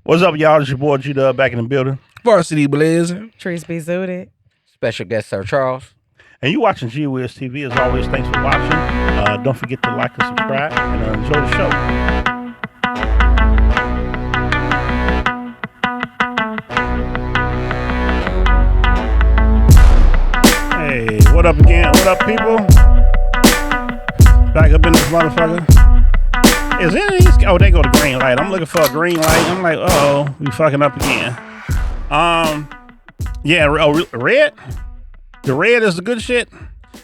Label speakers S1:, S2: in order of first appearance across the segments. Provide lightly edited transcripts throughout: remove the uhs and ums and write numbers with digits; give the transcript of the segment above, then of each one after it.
S1: What's up, y'all? It's your boy G-Dub back in the building.
S2: Varsity Blazer.
S3: Trees be zooted.
S4: Special guest, Sir Charles.
S1: And you watching GWIZTV. As always, thanks for watching. Don't forget to like and subscribe and enjoy the show. Hey, what up again? What up, people? Back up in this motherfucker. Is any of these? Oh, they go to green light. I'm looking for a green light. I'm like, we fucking up again. Yeah, red. The red is the good shit.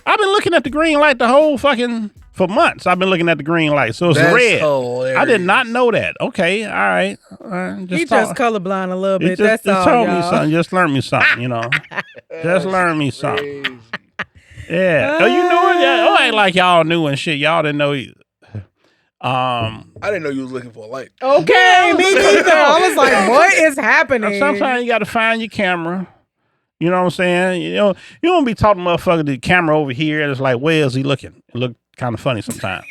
S1: I've been looking at the green light the whole fucking for months. I've been looking at the green light, so it's red.
S2: Hilarious.
S1: I did not know that. Okay, all right.
S3: He just colorblind a little bit.
S1: That's
S3: all,
S1: told me
S3: y'all.
S1: something. Just learn me something. You know. Just learn me something. Yeah. Oh, you know it. Yeah. Oh, ain't like y'all knew and shit. Y'all didn't know either.
S2: I didn't know you was looking for a light.
S3: Okay, me neither. I was like, what is happening?
S1: Sometimes you got to find your camera. You know what I'm saying? You know, you don't be talking motherfucker the camera over here and it's like, where is he looking? It look kind of funny sometimes.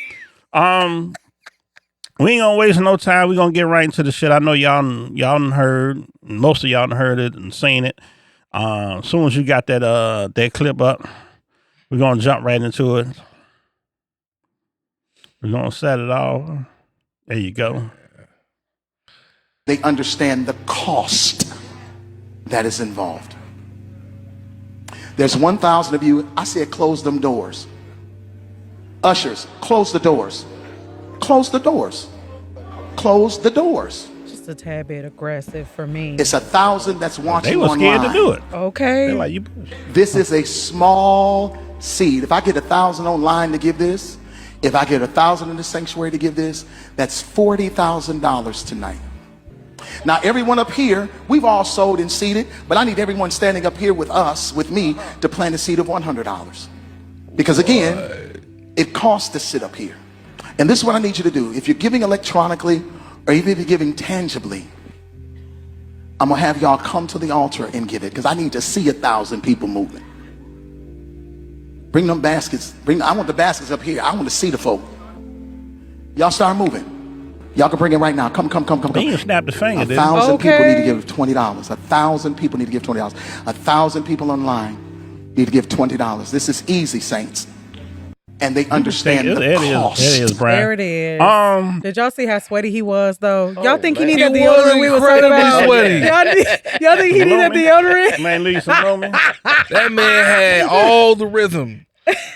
S1: We ain't gonna waste no time. We gonna get right into the shit. I know y'all done heard, most of y'all done heard it and seen it. As soon as you got that clip up, we're gonna jump right into it. We're gonna set it off. There you go.
S5: They understand the cost that is involved. There's 1,000 of you. I said close them doors. Ushers, close the doors. Close the doors. Close the doors.
S3: Just a tad bit aggressive for me.
S5: It's 1,000 that's watching online.
S1: They were scared to do it.
S3: Okay.
S1: They're like,
S5: This is a small seed. If I get 1,000 online to give this, if I get 1,000 in the sanctuary to give this, that's $40,000 tonight. Now, everyone up here, we've all sold and seeded, but I need everyone standing up here with us, with me, to plant a seed of $100. Because again, it costs to sit up here. And this is what I need you to do. If you're giving electronically, or even if you're giving tangibly, I'm gonna have y'all come to the altar and give it, because I need to see 1,000 people moving. Bring them baskets. I want the baskets up here. I want to see the folk. Y'all start moving. Y'all can bring it right now. Come.
S1: They even snapped the finger.
S5: 1,000 people need to give $20. 1,000 people need to give $20. 1,000 people online need to give $20. This is easy, saints. And they understand the cost.
S1: It is, Brian.
S3: There it is. Did y'all see how sweaty he was, though? Y'all think he needed deodorant? We was talking about
S2: sweaty.
S3: Y'all think he needed deodorant?
S1: Man, leave some room.
S2: That man had all the rhythm.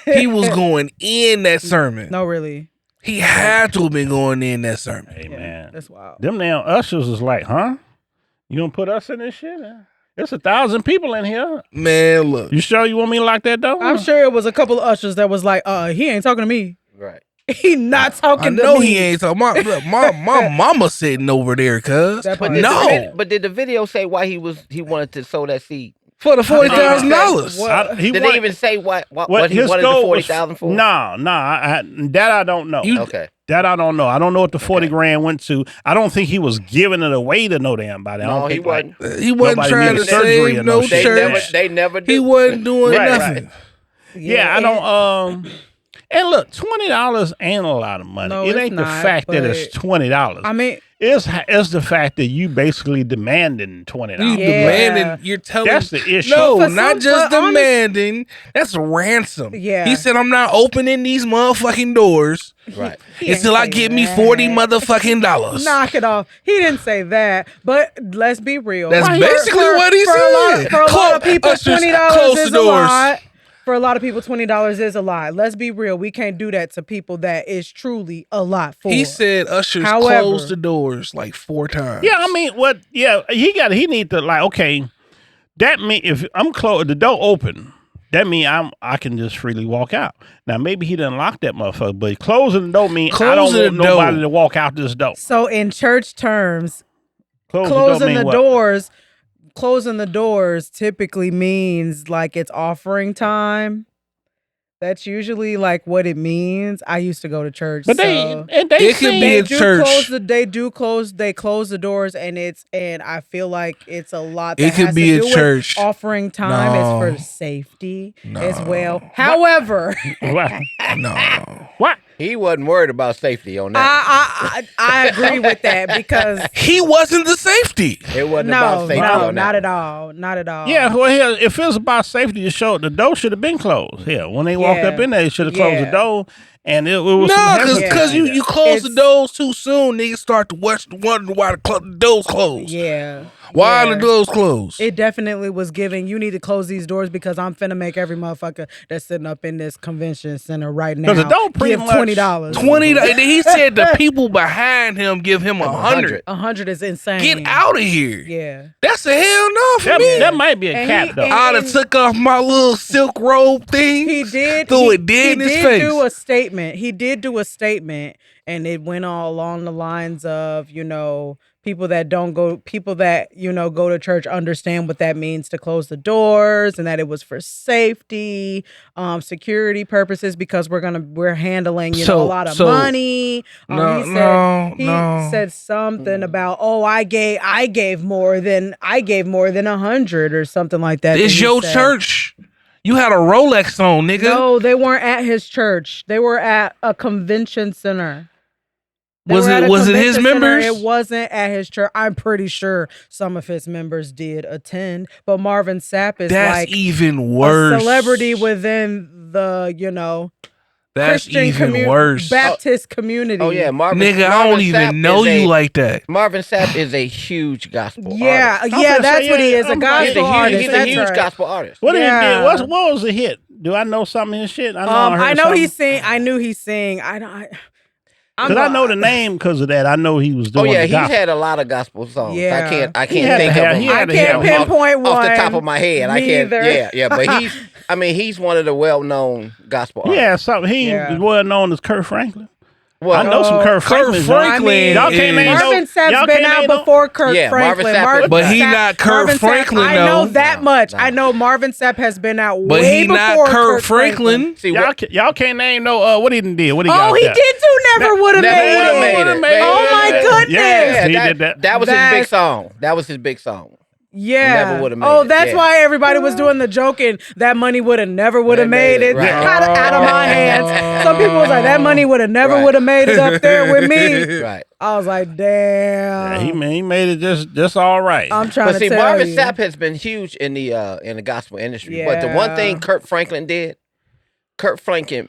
S2: He was going in that sermon.
S3: No, really.
S2: He had to have been going in that sermon.
S1: Hey, man.
S3: That's wild.
S1: Them damn ushers is like, huh? You gonna put us in this shit? It's 1,000 people in here.
S2: Man, look.
S1: You sure you want me to lock that door?
S3: I'm sure it was a couple of ushers that was like, he ain't talking to me.
S4: Right.
S3: He not talking to me.
S2: I know he ain't talking. My mama sitting over there, cuz.
S4: But did the video say why he wanted to sow that seed?
S2: For the $40,000.
S4: Did they even say what he wanted the $40,000 for?
S1: No, that I don't know.
S4: Okay.
S1: That I don't know. I don't know what the 40 grand went to. I don't think he was giving it away to no damn body.
S4: No, he wasn't.
S2: He wasn't trying to save no church.
S4: They never did.
S2: He wasn't doing nothing.
S1: Right. Yeah, I don't. And look, $20 ain't a lot of money.
S3: No,
S1: it ain't the fact that it's $20.
S3: I mean,
S1: it's the fact that you basically demanding $20.
S2: You demanding. You're telling.
S1: That's the issue.
S2: No, not just demanding. That's ransom.
S3: Yeah.
S2: He said, I'm not opening these motherfucking doors.
S4: Right.
S2: Until I get me $40 motherfucking dollars.
S3: Knock it off. He didn't say that, but let's be real.
S2: That's basically what he said.
S3: For a lot of people, $20
S2: close
S3: is
S2: the
S3: a
S2: doors.
S3: lot. For a lot of people, $20 is a lot. Let's be real. We can't do that to people that is truly a lot for.
S2: He said ushers closed the doors like 4 times.
S1: Yeah, I mean, what? Yeah, he need to like. Okay, that mean if I'm close, the door open. That mean I can just freely walk out. Now maybe he didn't lock that motherfucker, but closing the door mean I don't want nobody to walk out this door.
S3: So in church terms, closing the doors typically means like it's offering time. That's usually like what it means. I used to go to church,
S1: but
S2: it could be a church.
S3: They close the doors, and I feel like it's a lot.
S2: It could be a church.
S3: Offering time is for safety as well. However,
S2: no.
S1: What?
S4: He wasn't worried about safety on that.
S3: I agree with that because
S2: he wasn't the safety.
S4: It wasn't about safety on that.
S3: not at all. Not at all.
S1: Yeah, well, here, if it was about safety, the door should have been closed. Yeah, when they walked up in there, they should have closed the door. And it was
S2: because you close the doors too soon, niggas start to wonder why the doors closed.
S3: Yeah.
S2: Why are the doors closed?
S3: It definitely was giving, you need to close these doors because I'm finna make every motherfucker that's sitting up in this convention center right now
S1: the door pretty
S3: give
S1: much
S3: $20.
S2: $20. He said the people behind him give him 100.
S3: 100 is insane.
S2: Get out of here.
S3: Yeah.
S2: That's a hell no for me.
S1: That might be a cap, though.
S2: I'd have took off my little silk robe thing.
S3: He did.
S2: Threw it dead in his face.
S3: He did do a statement. He did do a statement, and it went all along the lines of, people that go to church understand what that means to close the doors, and that it was for safety, security purposes, because we're handling a lot of money. He said something about, I gave more than 100 or something like that.
S2: It's your church. You had a Rolex on, nigga.
S3: No, they weren't at his church. They were at a convention center.
S2: Was it his members?
S3: It wasn't at his church. I'm pretty sure some of his members did attend, but Marvin Sapp is
S2: even worse.
S3: A celebrity within the,
S2: that's
S3: Christian
S2: even worse.
S3: Baptist community.
S4: Oh yeah,
S2: Marvin I don't even know you like that.
S4: Marvin Sapp is a huge gospel artist.
S3: That's what he is. A gospel artist.
S4: He's a huge gospel artist.
S1: What did he do? What was the hit? Do I know some of his shit?
S3: I know he sang. I knew he sang.
S1: Because I know the name because of that. I know he was doing.
S4: Oh yeah,
S1: he's
S4: had a lot of gospel songs.
S3: Yeah.
S4: I can't think of them.
S3: I can't pinpoint one
S4: off the top of my head. I can't. Yeah. But he's one of the well-known gospel artists.
S1: Yeah, he's well known as Kurt Franklin.
S4: Well,
S1: I know some Kurt Franklin.
S3: Y'all can't name Marvin Sapp's been out before Kurt Franklin.
S2: But he not Kurt Franklin, though.
S3: I know that much. I know Marvin Sapp has been out way before. But he not Kurt Franklin.
S1: See, y'all can't name no. What he did? What he got?
S3: Oh, he did do Never Would Have Made It. Oh my goodness!
S1: Yeah, he did that.
S4: That was his big song. That was his big song.
S3: Yeah.
S4: Never would have made it.
S3: That's why everybody was doing the joking. That money never would have made it.
S4: Right.
S3: Out of my hands. Some people was like, that money never would have made it up there with me.
S4: Right.
S3: I was like, damn.
S1: Yeah, he made it just all right.
S3: I'm trying to tell
S4: Marvin
S3: you.
S4: Sapp has been huge in the gospel industry. Yeah. But the one thing Kurt Franklin did, Kurt Franklin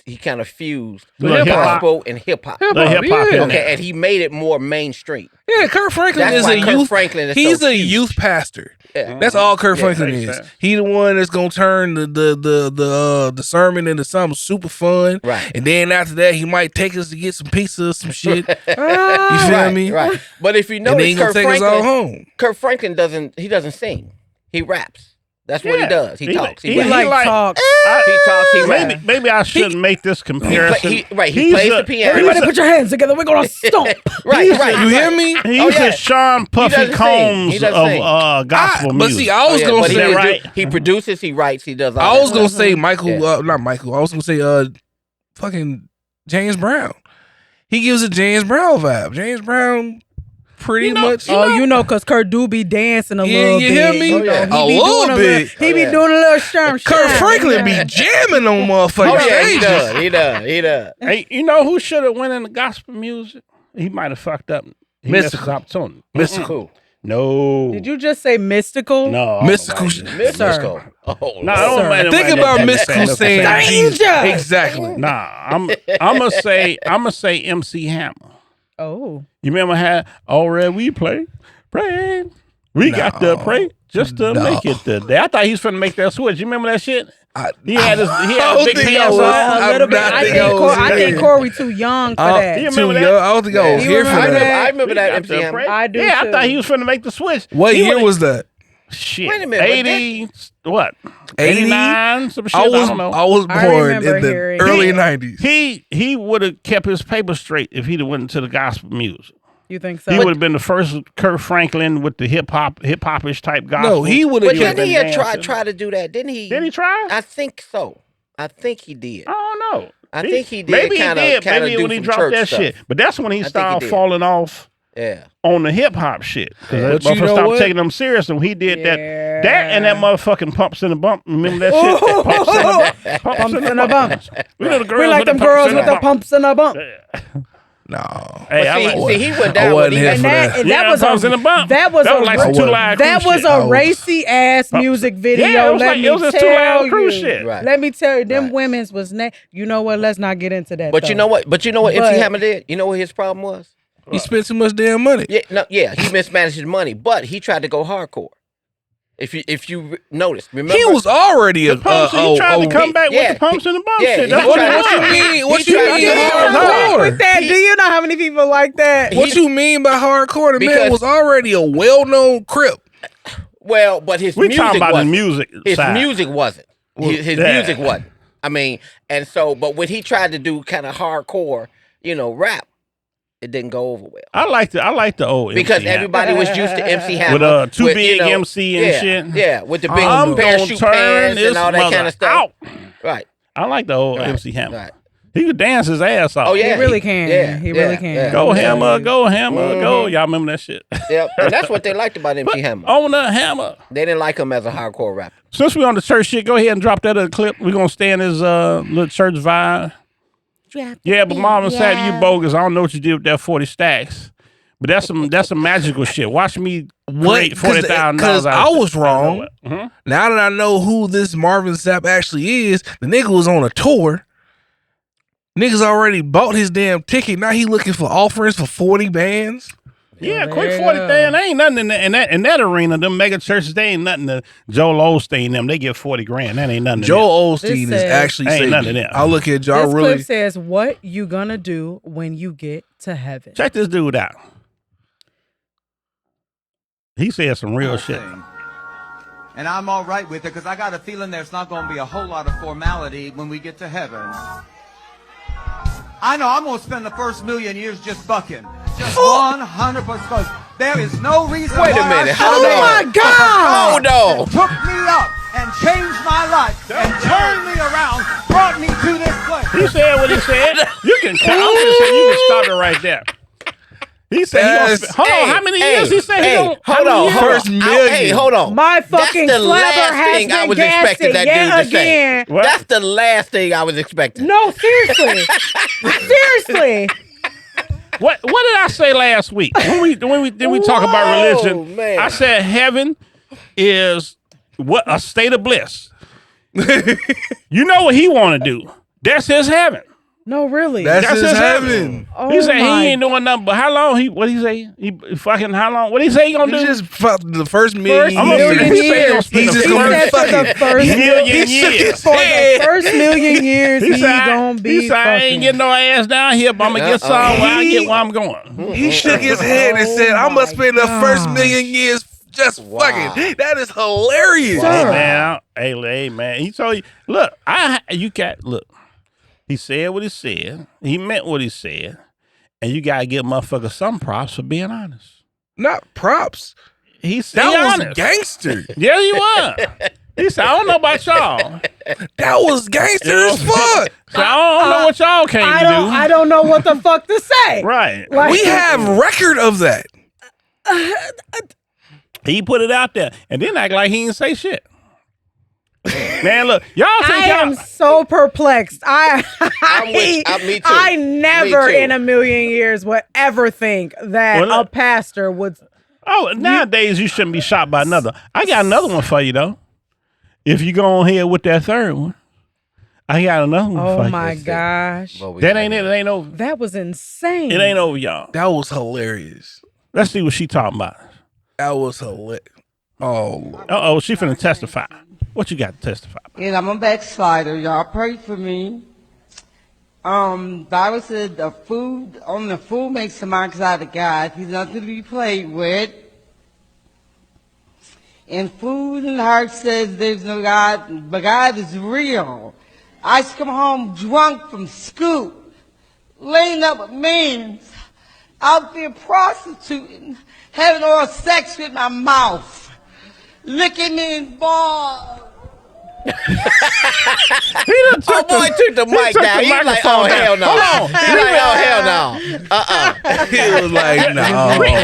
S4: he kind of fused gospel and hip-hop. Okay, and he made it more mainstream.
S2: Yeah, Kurt Franklin is a youth. He's a youth pastor. Yeah. That's all Kurt Franklin is. He the one that's gonna turn the sermon into something super fun.
S4: Right.
S2: And then after that, he might take us to get some pizza or some shit. You feel me?
S4: Right. But if you know,
S2: and then he gonna take us all home.
S4: Kurt Franklin doesn't sing. He raps. That's what he does. He talks.
S3: He talks.
S4: He talks. He raps.
S1: Maybe I shouldn't make this comparison.
S4: He plays the piano.
S3: Everybody put your hands together. We're going to stomp.
S4: Right.
S2: You hear me?
S1: He's the Sean Puffy Combs of gospul music.
S2: But see, I was going to say...
S4: He produces, he writes, he does all
S2: I was going to say not Michael. I was going to say fucking James Brown. He gives a James Brown vibe. James Brown... Pretty much.
S3: Because Kurt do be dancing a little bit.
S2: You hear me? A little bit.
S3: He be doing a little shine.
S2: Kurt Franklin be jamming on motherfuckers.
S4: He does.
S1: Hey, you know who should have went in the gospel music? He might have fucked up.
S2: Mystical.
S1: No.
S3: Did you just say mystical?
S1: No.
S2: Mystical.
S4: Mystical.
S1: Oh, no, I don't mind.
S2: Think about mystical saying Jesus. Exactly.
S1: Nah, I'm gonna say MC Hammer.
S3: Oh.
S1: You remember how already we pray? We got to pray just to make it today. I thought he was finna make that switch. You remember that shit? He had big pants on.
S3: A little bit. I think Corey too young for that.
S1: You remember that?
S2: I don't think I was here for that.
S4: I remember that MC Hammer.
S3: I do.
S1: Yeah, I thought he was finna make the switch.
S2: What year was that?
S1: Shit.
S4: Wait a minute.
S1: 80, what?
S2: 80?
S1: 89, some shit. I don't know.
S2: I was born in the early 90s.
S1: He would have kept his paper straight if he'd have went into the gospel music.
S3: You think so?
S1: He would have been the first Kurt Franklin with the hip-hop-ish type gospel.
S2: No, he would have.
S4: But didn't he try to do that? Didn't he?
S1: Did he try?
S4: I think so. I think he did.
S1: I don't know.
S4: I think he did.
S1: Maybe he did. Maybe when he dropped that shit. But that's when he started falling off on the hip hop shit. Because that motherfucker stopped taking them serious when he did that and that motherfucking pumps in the bump. Remember that shit? Pumps in the bump. We
S3: like them girls with the pumps in the bump.
S2: No.
S4: Hey, he went down with
S3: that was
S1: in the bump.
S3: That was a racy ass music video. Let me tell you, them women's was you know what? Let's not get into that.
S4: But you know what? MC Hammer did. You know what his problem was?
S2: He spent too much damn money.
S4: He mismanaged his money, but he tried to go hardcore. If you notice, remember
S2: he was already
S1: he tried to come back with the pumps and the bumps shit. That's
S2: what you mean? What you mean hardcore?
S3: With that, do you know how many people like that?
S2: What you mean by hardcore? The man was already a well-known Crip.
S4: Well, but his music
S1: talking about
S4: wasn't.
S1: The music.
S4: His music wasn't. His music wasn't. I mean, and so, but when he tried to do kind of hardcore, rap, it didn't go over well.
S1: I like the old
S4: because
S1: MC
S4: everybody was used to MC Hammer
S1: with too big MC and shit.
S4: Yeah, with the big parachute pants and all that kind of stuff. Right.
S1: I like the old MC Hammer. Right. He could dance his ass off.
S4: Oh yeah,
S3: he really can. Yeah, he really can.
S1: Yeah. Go Hammer, go Hammer, go. Y'all remember that shit?
S4: Yep, and that's what they liked about MC Hammer.
S1: On the Hammer.
S4: They didn't like him as a hardcore rapper.
S1: Since we on the church shit, go ahead and drop that other clip. We're gonna stay in his little church vibe. Yeah, but Marvin Sapp, you bogus. I don't know what you did with that 40 stacks. But that's some magical shit. Watch me create $40,000.
S2: Because I was wrong. Now that I know who this Marvin Sapp actually is, the nigga was on a tour. Niggas already bought his damn ticket. Now he looking for offerings for 40 bands.
S1: Yeah, quick 40 thing. There ain't nothing in that arena. Them mega churches, they ain't nothing to Joel Osteen. Them they get 40 grand. That ain't nothing.
S2: Joel Osteen is actually saying nothing. I look at y'all.
S3: This
S2: really
S3: clip says, "What you gonna do when you get to heaven?"
S1: Check this dude out. He said some real shit.
S6: And I'm all right with it because I got a feeling there's not going to be a whole lot of formality when we get to heaven. I know I'm going to spend the first million years just bucking. Just 100%. There is no reason
S4: why. Wait a minute.
S3: Oh my God.
S4: Hold on.
S6: Took me up and changed my life and turned me around, brought me to this place.
S1: He said what he said. You can count. You can stop it right there. He said, hold on, how many years he said he don't?
S4: Hold on,
S2: first million.
S4: Hey, hold on.
S3: My fucking
S4: That's the
S3: flabber
S4: last
S3: has
S4: thing I
S3: been
S4: was
S3: gassed
S4: expecting that
S3: yet
S4: dude to say.
S3: again.
S4: That's the last thing I was expecting.
S3: No, seriously. Seriously.
S1: What did I say last week? When we talk about religion, man. I said heaven is a state of bliss. You know what he want to do? That's his heaven.
S3: No, really.
S2: That's his heaven.
S3: Oh,
S1: he said he ain't doing nothing. But how long? What he say? He fucking how long? What he say he gonna do?
S2: Just the first million
S3: years.
S2: He's just gonna
S1: fucking million years.
S3: For the first million years, he gonna be.
S1: He said I ain't getting no ass down here, but I'm gonna get some where I get where I'm going.
S2: He shook his head and said, "I'm gonna spend the first million years just fucking." That is hilarious.
S1: Hey man, he told you. Look, look. He said what he said. He meant what he said. And you got to give motherfuckers some props for being honest.
S2: Not props.
S1: He said
S2: that was gangster.
S1: Yeah, he was. He said, I don't know about y'all.
S2: That was gangster as fuck.
S1: So I don't know what y'all came to do.
S3: I don't know what the fuck to say.
S1: Right.
S3: Like,
S2: we have record of that.
S1: He put it out there. And then act like he didn't say shit. Man, look, y'all think
S3: I am so perplexed.
S4: Me too.
S3: I never in a million years would ever think that a pastor would.
S1: Oh, nowadays you shouldn't be shot by another. I got another one for you though. If you go on here with that third one, I got another one for you.
S3: Oh my gosh,
S1: that ain't it. It ain't over.
S3: That was insane.
S1: It ain't over, y'all.
S2: That was hilarious.
S1: Let's see what she talking about.
S2: That was hilarious.
S1: Oh, she finna testify. What you got to testify about?
S7: And I'm a backslider. Y'all pray for me. Bible said the fool makes the marks out of God. He's nothing to be played with. And food and heart says there's no God, but God is real. I used to come home drunk from school, laying up with men, out there prostituting, having oral sex with my mouth, licking me in balls.
S4: Oh boy, took the mic down. He was like, oh hell no.
S1: Hold on.
S4: He was like, oh hell no.
S2: He was like, no.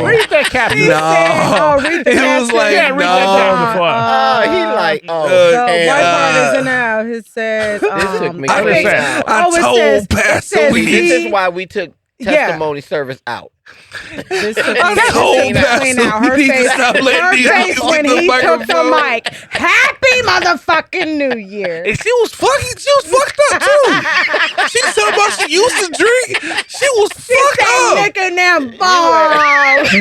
S1: Read that caption.
S3: Read the
S2: It was
S3: caption.
S2: like,
S1: Read that caption for us.
S4: He like,
S3: The white part isn't out. It says,
S4: this took me
S2: I
S4: crazy.
S2: told Pastor
S4: See, this is why we took testimony service out.
S3: This took me
S2: I told
S3: clean out her
S2: we need to
S3: face.
S2: stop letting
S3: Her
S2: these
S3: face
S2: niggas
S3: when
S2: get the
S3: he took the
S2: microphone.
S3: mic. Happy motherfucking New Year.
S2: And she was fucked up too. She was talking about she used to drink. She was fucked up.
S3: Licking them balls.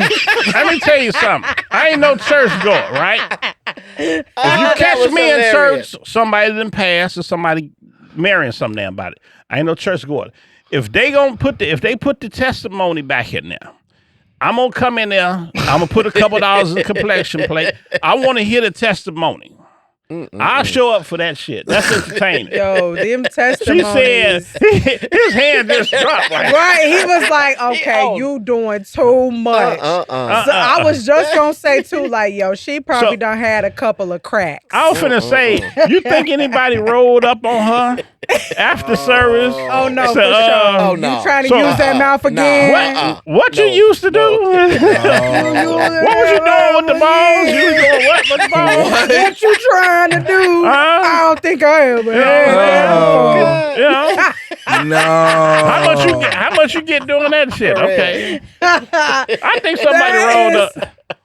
S1: Let me tell you something. I ain't no church goer, right? If you catch me in church, somebody didn't pass or somebody marrying some damn body. I ain't no church goer. If they put the testimony back in there, I'm gonna come in there. I'm gonna put a couple dollars in the complexion plate. I want to hear the testimony. I'll show up for that shit. That's entertaining.
S3: Yo, them
S1: She
S3: testimonies.
S1: said his hand just dropped. Like,
S3: Right, he was like, okay, you doing too much. So I was just gonna say too, like, yo, she probably done had a couple of cracks.
S1: I was finna say, you think anybody rolled up on her after service?
S3: Oh no,
S1: So,
S3: for sure.
S4: oh, no.
S3: You trying to
S1: So,
S3: use that mouth again?
S1: What you used to do? What was you doing with the balls? You was doing what with the balls?
S3: What you trying to do? I don't think I am.
S1: You know?
S2: No.
S1: How much you get doing that shit? Okay. I think somebody rolled up.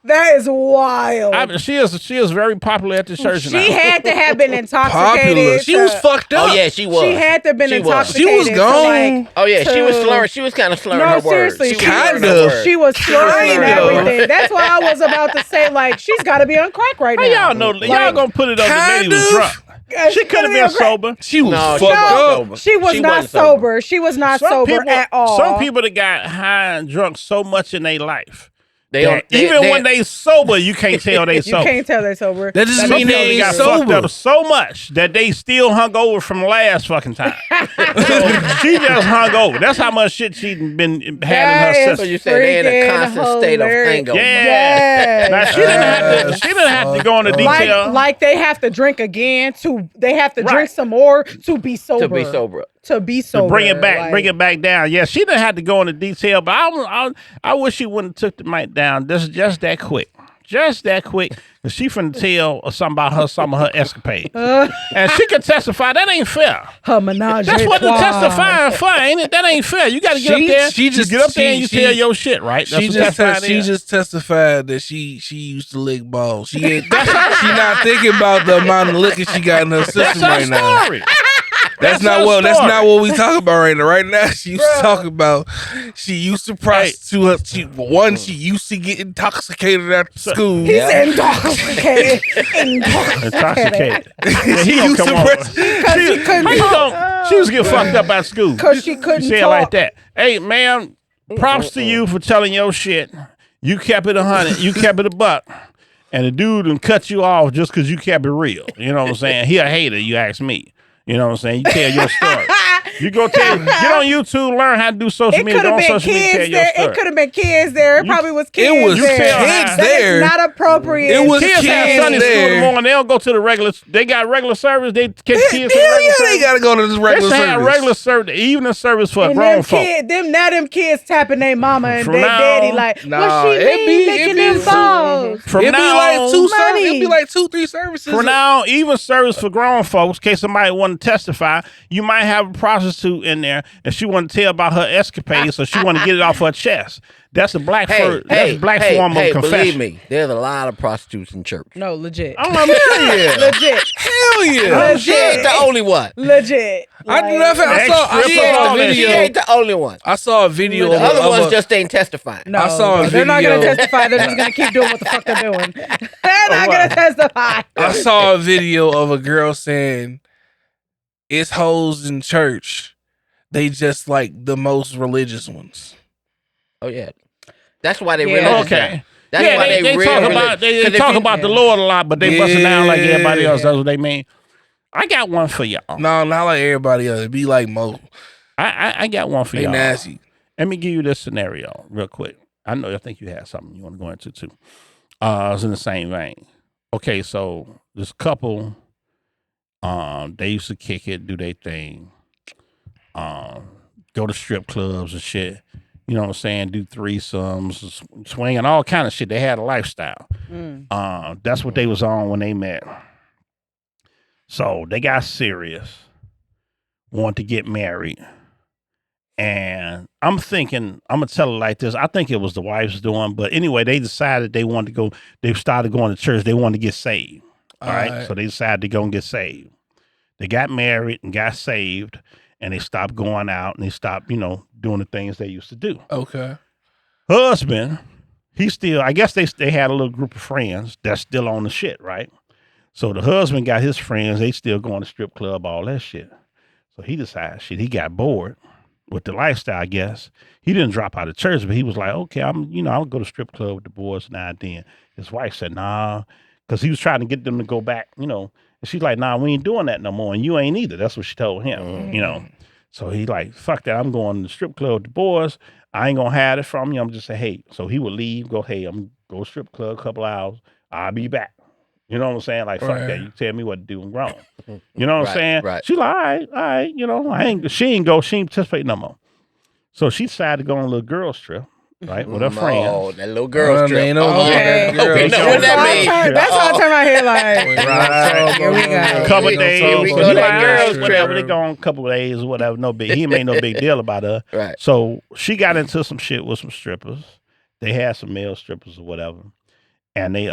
S3: That is wild.
S1: She is very popular at the church now.
S3: She had to have been intoxicated.
S2: Popular. She was fucked up.
S4: Oh yeah, she was.
S3: She had to have been intoxicated.
S2: She was gone.
S3: Like,
S4: Oh yeah, she was slurring. She was kind of slurring her words.
S3: seriously,
S4: She was
S2: kind
S4: slurring her
S2: of.
S4: words.
S3: She was slurring
S2: Kind of.
S3: everything. That's why I was about to say, like, she's got to be on crack right now.
S1: How y'all know? Y'all gonna put it on the lady was drunk. She could have been sober.
S2: She was
S4: No,
S2: fucked
S4: no.
S2: up.
S3: She was not
S4: wasn't sober.
S3: sober. She was not sober at all.
S1: Some people that got high and drunk so much in their life.
S4: They
S1: When they sober, you can't tell they
S3: you
S1: sober.
S3: can't tell they're sober.
S2: That doesn't mean they ain't
S1: got fucked
S2: sober.
S1: up so much that they still hung over from last fucking time. So she just hung over. That's how much shit she been had in her
S3: That is
S1: system.
S4: So you say they in a constant state of
S3: hilarious.
S4: hangover.
S1: Yeah.
S3: Yes.
S1: Now she didn't have to go into detail.
S3: Like they have to drink again they have to
S1: Right.
S3: drink some more to be sober.
S4: To be sober.
S3: To be sober.
S1: Bring it back,
S3: Like,
S1: bring it back down. Yeah, she didn't have to go into detail, but I wish she wouldn't have took the mic down just that quick. Just that quick. Cause she finna tell something about some of her escapades. And she can testify. That ain't fair.
S3: Her menage
S1: That's
S3: a
S1: what the
S3: trois.
S1: testifying for, ain't it? That ain't fair. You gotta get up there.
S2: She just-
S1: you get up there and you
S2: she-
S1: tell your shit, right? That's
S2: She
S1: what
S2: just
S1: testifying is.
S2: testified that she used to lick balls. She not thinking about the amount of liquor she got in her
S1: That's
S2: system
S1: her
S2: right now.
S1: story.
S2: That's
S1: her
S2: not what
S1: story.
S2: we talking about right now. Right now, she used to talk about she used to prostitute her. She used to get intoxicated after school.
S3: He's intoxicated.
S1: Intoxicated. Yeah,
S2: She
S1: he gonna
S2: used
S1: come
S2: to
S1: on.
S2: press-
S1: How you gonna- She was getting fucked up at school.
S3: Because she couldn't
S1: You say it
S3: talk.
S1: like that. Hey, man, props to you for telling your shit. You kept it 100. You kept it a buck. And the dude done cut you off just because you kept it real. You know what I'm saying? He a hater, you ask me. You know what I'm saying? You tell your story. You go get on YouTube, learn how to do social
S3: It
S1: media.
S3: could
S1: Go
S3: have
S1: on
S3: been
S1: social media, tell
S3: kids
S1: your
S3: there.
S1: story.
S3: It could have been kids there. It probably was kids
S2: It was
S3: there.
S2: kids
S3: That
S2: there.
S3: is not appropriate.
S2: It was
S1: Kids have
S2: kids
S1: Sunday school in the
S2: there.
S1: morning. They don't go to the regular. They got regular service. They catch kids to the
S2: Hell
S1: regular
S2: yeah,
S1: service.
S2: they gotta go to this
S1: They
S2: regular
S1: should have
S2: service.
S1: regular service, the evening service for
S3: And
S1: grown
S3: them
S1: folk.
S3: them kids tapping their mama and
S1: From
S3: their
S1: now
S3: daddy
S1: on-
S3: like,
S2: Nah,
S3: what she
S2: it
S3: mean
S2: be-
S3: licking
S2: it be
S3: them balls?
S1: From
S2: It'd be
S1: now
S2: like
S1: on-
S2: two
S3: Money.
S2: It'd be like 2-3 services.
S1: For now, even service for grown folks, in case somebody want to testify, you might have a prostitute in there and she want to tell about her escapades, so she want to get it off her chest. That's a black form of confession.
S4: Believe me, there's a lot of prostitutes in church.
S3: No, legit.
S1: I'm like, yeah.
S3: Legit.
S2: Hell yeah.
S4: She ain't the only one.
S3: Legit.
S2: I saw
S1: Extra
S4: She
S2: a
S1: video.
S4: ain't the only one.
S2: I saw a video
S4: The
S2: of
S4: other
S2: of
S4: ones
S2: a-
S4: just ain't testifying.
S3: No,
S2: I saw a
S3: they're not going to
S2: video.
S3: testify. They're just going to keep doing what the fuck they're doing. They're not going to testify.
S2: I saw a video of a girl saying, "It's hoes in church. They just like the most religious ones."
S4: Oh yeah, that's why they
S3: Yeah.
S4: really
S1: Okay.
S4: That's
S1: yeah,
S4: why
S1: they
S4: really
S1: talk about they
S4: 'cause if
S1: talk
S4: you-
S1: about the Lord a lot, but they busting down like
S2: Yeah.
S1: everybody else. That's what they mean. I got one for y'all.
S2: No, not like everybody else. It be like Mo.
S1: I got one for
S2: They
S1: y'all.
S2: nasty.
S1: Let me give you this scenario real quick. I think you had something you want to go into too. It's in the same vein. Okay, so this couple, They used to kick it, do their thing. Go to strip clubs and shit. You know what I'm saying? Do threesomes, swinging, all kind of shit. They had a lifestyle. That's what they was on when they met. So they got serious, wanted to get married. And I'm thinking, I'm going to tell it like this. I think it was the wife's doing. But anyway, they decided they wanted to go. They started going to church. They wanted to get saved. All right. So they decided to go and get saved. They got married and got saved. And they stopped going out. And they stopped, doing the things they used to do.
S2: Okay.
S1: Husband, he still, I guess they had a little group of friends that's still on the shit, right? So the husband got his friends. They still going to strip club, all that shit. So he decided, he got bored with the lifestyle, I guess. He didn't drop out of church, but he was like, okay, I'll go to strip club with the boys now and then. His wife said, nah, because he was trying to get them to go back, And she's like, nah, we ain't doing that no more. And you ain't either. That's what she told him, So he like, fuck that. I'm going to the strip club with the boys. I ain't going to hide it from you. I'm just say, hey. So he would leave, go, hey, I'm going to strip club a couple hours. I'll be back. You know what I'm saying? Like, fuck that. You tell me what to do and grown. You know what I'm saying?
S4: Right.
S1: She's like, all right, she ain't participate no more. So she decided to go on a little girls trip, right? With her friends.
S4: Oh, that little girls trip.
S3: Okay.
S4: Okay, know what that means.
S3: That's how I turn my head like, here we go.
S1: Couple days.
S4: We go that girls
S1: trip.
S4: trip.
S1: They go on a couple of days or whatever. No big. He made no big deal about her.
S4: Right.
S1: So she got into some shit with some strippers. They had some male strippers or whatever. And they she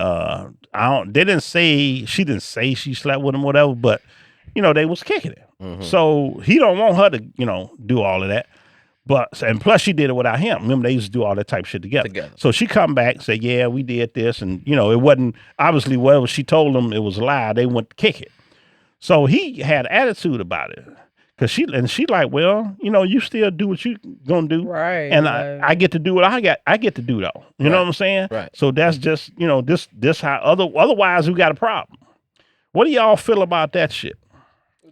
S1: didn't say she slept with him, whatever, but they was kicking it. Mm-hmm. So he don't want her to, do all of that. And plus she did it without him. Remember, they used to do all that type of shit together. So she come back and say, yeah, we did this. And, it wasn't, obviously, whatever she told them, it was a lie. They went to kick it. So he had attitude about it. Cause she like, well, you still do what you gonna do,
S3: right?
S1: And I get to do what I get to do though. You know what I'm saying?
S4: Right.
S1: So that's just this how otherwise we got a problem. What do y'all feel about that shit?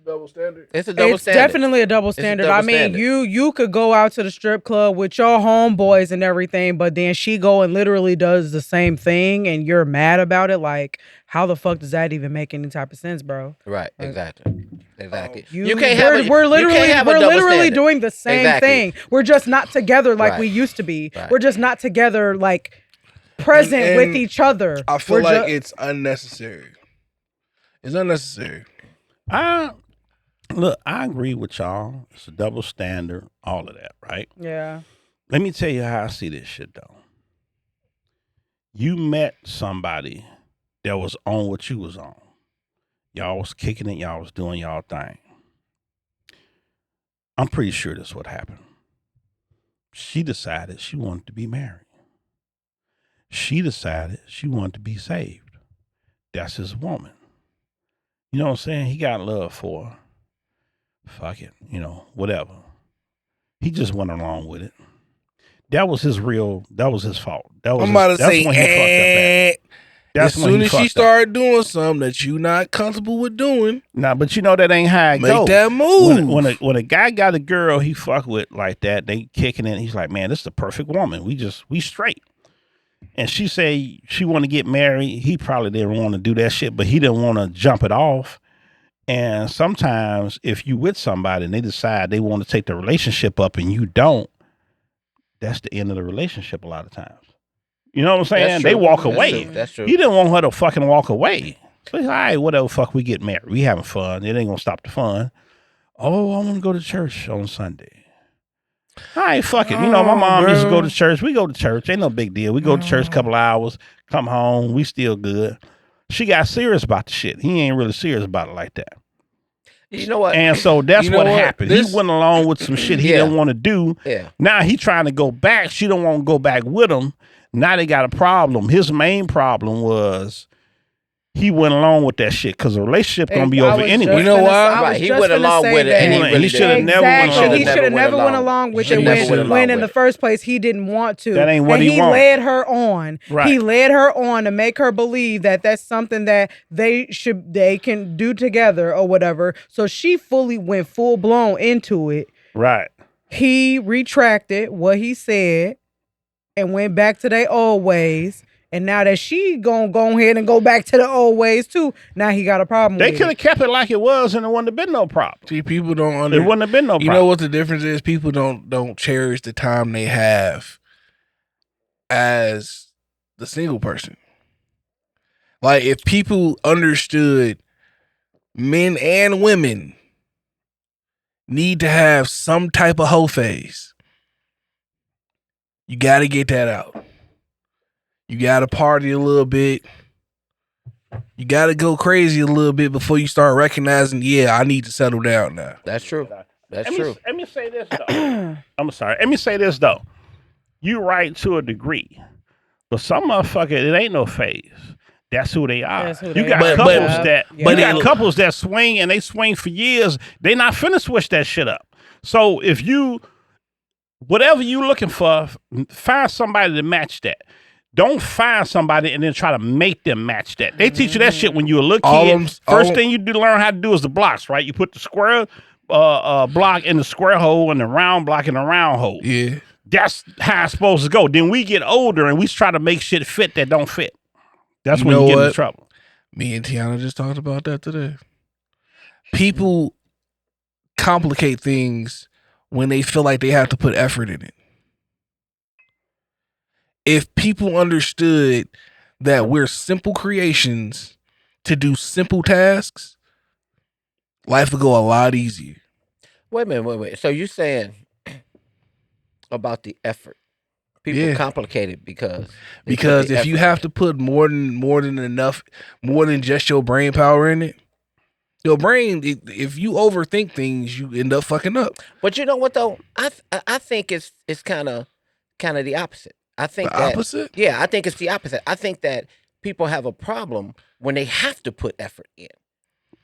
S2: Double standard.
S4: It's a double standard.
S3: Definitely a double standard. I mean, you could go out to the strip club with your homeboys and everything, but then she go and literally does the same thing, and you're mad about it. Like, how the fuck does that even make any type of sense, bro?
S4: Right. Exactly.
S3: You can't have we're literally doing the same thing. We're just not together like we used to be. Right. We're just not together like present with each other.
S2: I feel like it's unnecessary. It's unnecessary.
S1: Look, I agree with y'all. It's a double standard, all of that, right?
S3: Yeah.
S1: Let me tell you how I see this shit, though. You met somebody that was on what you was on. Y'all was kicking it. Y'all was doing y'all thing. I'm pretty sure that's what happened. She decided she wanted to be married. She decided she wanted to be saved. That's his woman. You know what I'm saying? He got love for her. Fuck it, whatever. He just went along with it. That was his fault. I'm
S2: about to say, as soon as she started doing something that you not comfortable with doing.
S1: Nah, but that ain't how it goes.
S2: Make that move.
S1: When a guy got a girl he fuck with like that, they kicking it, he's like, man, this is the perfect woman. We straight. And she say she want to get married. He probably didn't want to do that shit, but he didn't want to jump it off. And sometimes if you with somebody and they decide they want to take the relationship up and you don't, that's the end of the relationship a lot of times. You know what I'm saying? They walk away.
S4: That's true.
S1: He didn't want her to fucking walk away. So he's like, all right, whatever, fuck, we get married. We having fun. It ain't going to stop the fun. Oh, I want to go to church on Sunday. All right, fuck it. My mom used to go to church. We go to church. Ain't no big deal. We go to church a couple hours, come home. We still good. She got serious about the shit. He ain't really serious about it like that.
S4: You know what?
S1: And so that's what happened. He went along with some shit he didn't want to do.
S4: Yeah.
S1: Now he trying to go back. She don't want to go back with him. Now they got a problem. His main problem was he went along with that shit because the relationship gonna be over anyway.
S2: You know why?
S4: Right. He went along with it, and
S1: he should have never went along.
S3: He should have never went along with it when in the first place he didn't want to.
S1: That ain't what he wanted.
S3: He led her on.
S1: Right.
S3: He led her on to make her believe that that's something that they can do together or whatever. So she went full blown into it.
S1: Right.
S3: He retracted what he said and went back to their old ways. And now that she gonna go ahead and go back to the old ways too, now he got a problem
S1: They
S3: with
S1: could have kept it like it was and it wouldn't have been no problem.
S2: See, people don't
S1: There wouldn't have been no problem.
S2: You know what the difference is? People don't cherish the time they have as the single person. Like, if people understood men and women need to have some type of hoe phase, you got to get that out. You got to party a little bit. You got to go crazy a little bit before you start recognizing, yeah, I need to settle down now.
S4: That's true. That's true.
S1: Let me say this, though. I'm sorry. Let me say this, though. You right to a degree. But some motherfucker, it ain't no phase. That's who they are. You got couples that swing and they swing for years. They not finna switch that shit up. So if you, whatever you looking for, find somebody to match that. Don't find somebody and then try to make them match that. They teach you that shit when you a little kid. First thing you do learn how to do is the blocks, right? You put the square block in the square hole and the round block in the round hole.
S2: Yeah.
S1: That's how it's supposed to go. Then we get older and we try to make shit fit that don't fit. That's when you get into trouble.
S2: Me and Tiana just talked about that today. People complicate things when they feel like they have to put effort in it. If people understood that we're simple creations to do simple tasks, life would go a lot easier.
S4: Wait a minute. So you're saying about the effort? People complicate it because
S2: if you have to put more than just your brain power in it, your brain, if you overthink things, you end up fucking up.
S4: But you know what though? I think it's kind of the opposite. I think
S2: opposite?
S4: Yeah, I think it's the opposite. I think that people have a problem when they have to put effort in.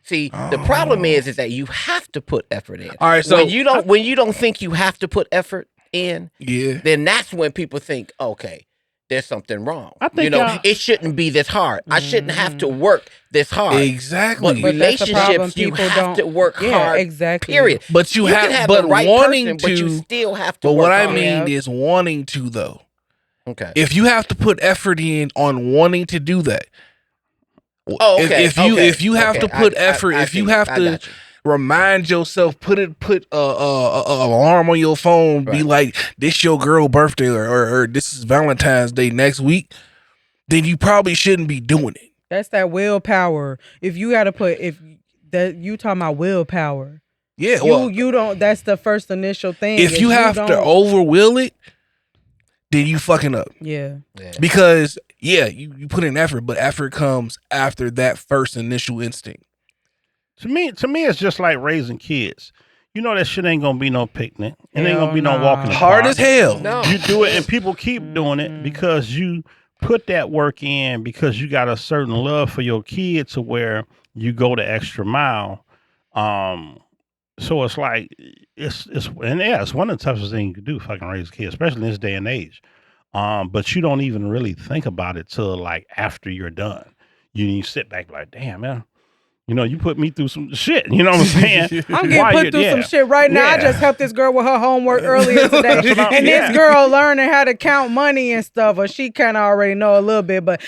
S4: See, the problem is that you have to put effort in.
S2: All right, so
S4: when you don't think you have to put effort in, then that's when people think, okay, there's something wrong.
S1: I think
S4: it shouldn't be this hard. I shouldn't have to work this hard.
S2: Exactly.
S4: But relationships, you have to work hard.
S3: Exactly.
S4: Period.
S2: But you have
S4: the right
S2: wanting
S4: person,
S2: to.
S4: but you still have to.
S2: But
S4: work
S2: what I
S4: hard.
S2: mean is wanting to though.
S4: Okay.
S2: If you have to put effort in on wanting to do that.
S4: Oh, okay.
S2: If you have to put effort, if you have to remind yourself, put alarm on your phone, be like, this your girl birthday or this is Valentine's Day next week, then you probably shouldn't be doing it.
S3: That's that willpower. If you got to put, you talking about willpower.
S2: Yeah.
S3: You don't, that's the first initial thing.
S2: If you have to overwill it, then you fucking up.
S3: Yeah.
S2: Because you put in effort, but effort comes after that first initial instinct.
S1: To me, it's just like raising kids. You know that shit ain't gonna be no picnic. It ain't gonna be no walking.
S2: Hard as hell.
S4: No.
S1: You do it, and people keep doing it because you put that work in, because you got a certain love for your kid to where you go the extra mile. So it's like it's one of the toughest things you can do, fucking raise a kid, especially in this day and age. But you don't even really think about it till like after you're done. You sit back like, damn, man. You know, you put me through some shit. You know what I'm saying?
S3: I'm getting put through some shit right now.
S1: Yeah.
S3: I just helped this girl with her homework earlier today. And this girl learning how to count money and stuff, or she kind of already know a little bit, but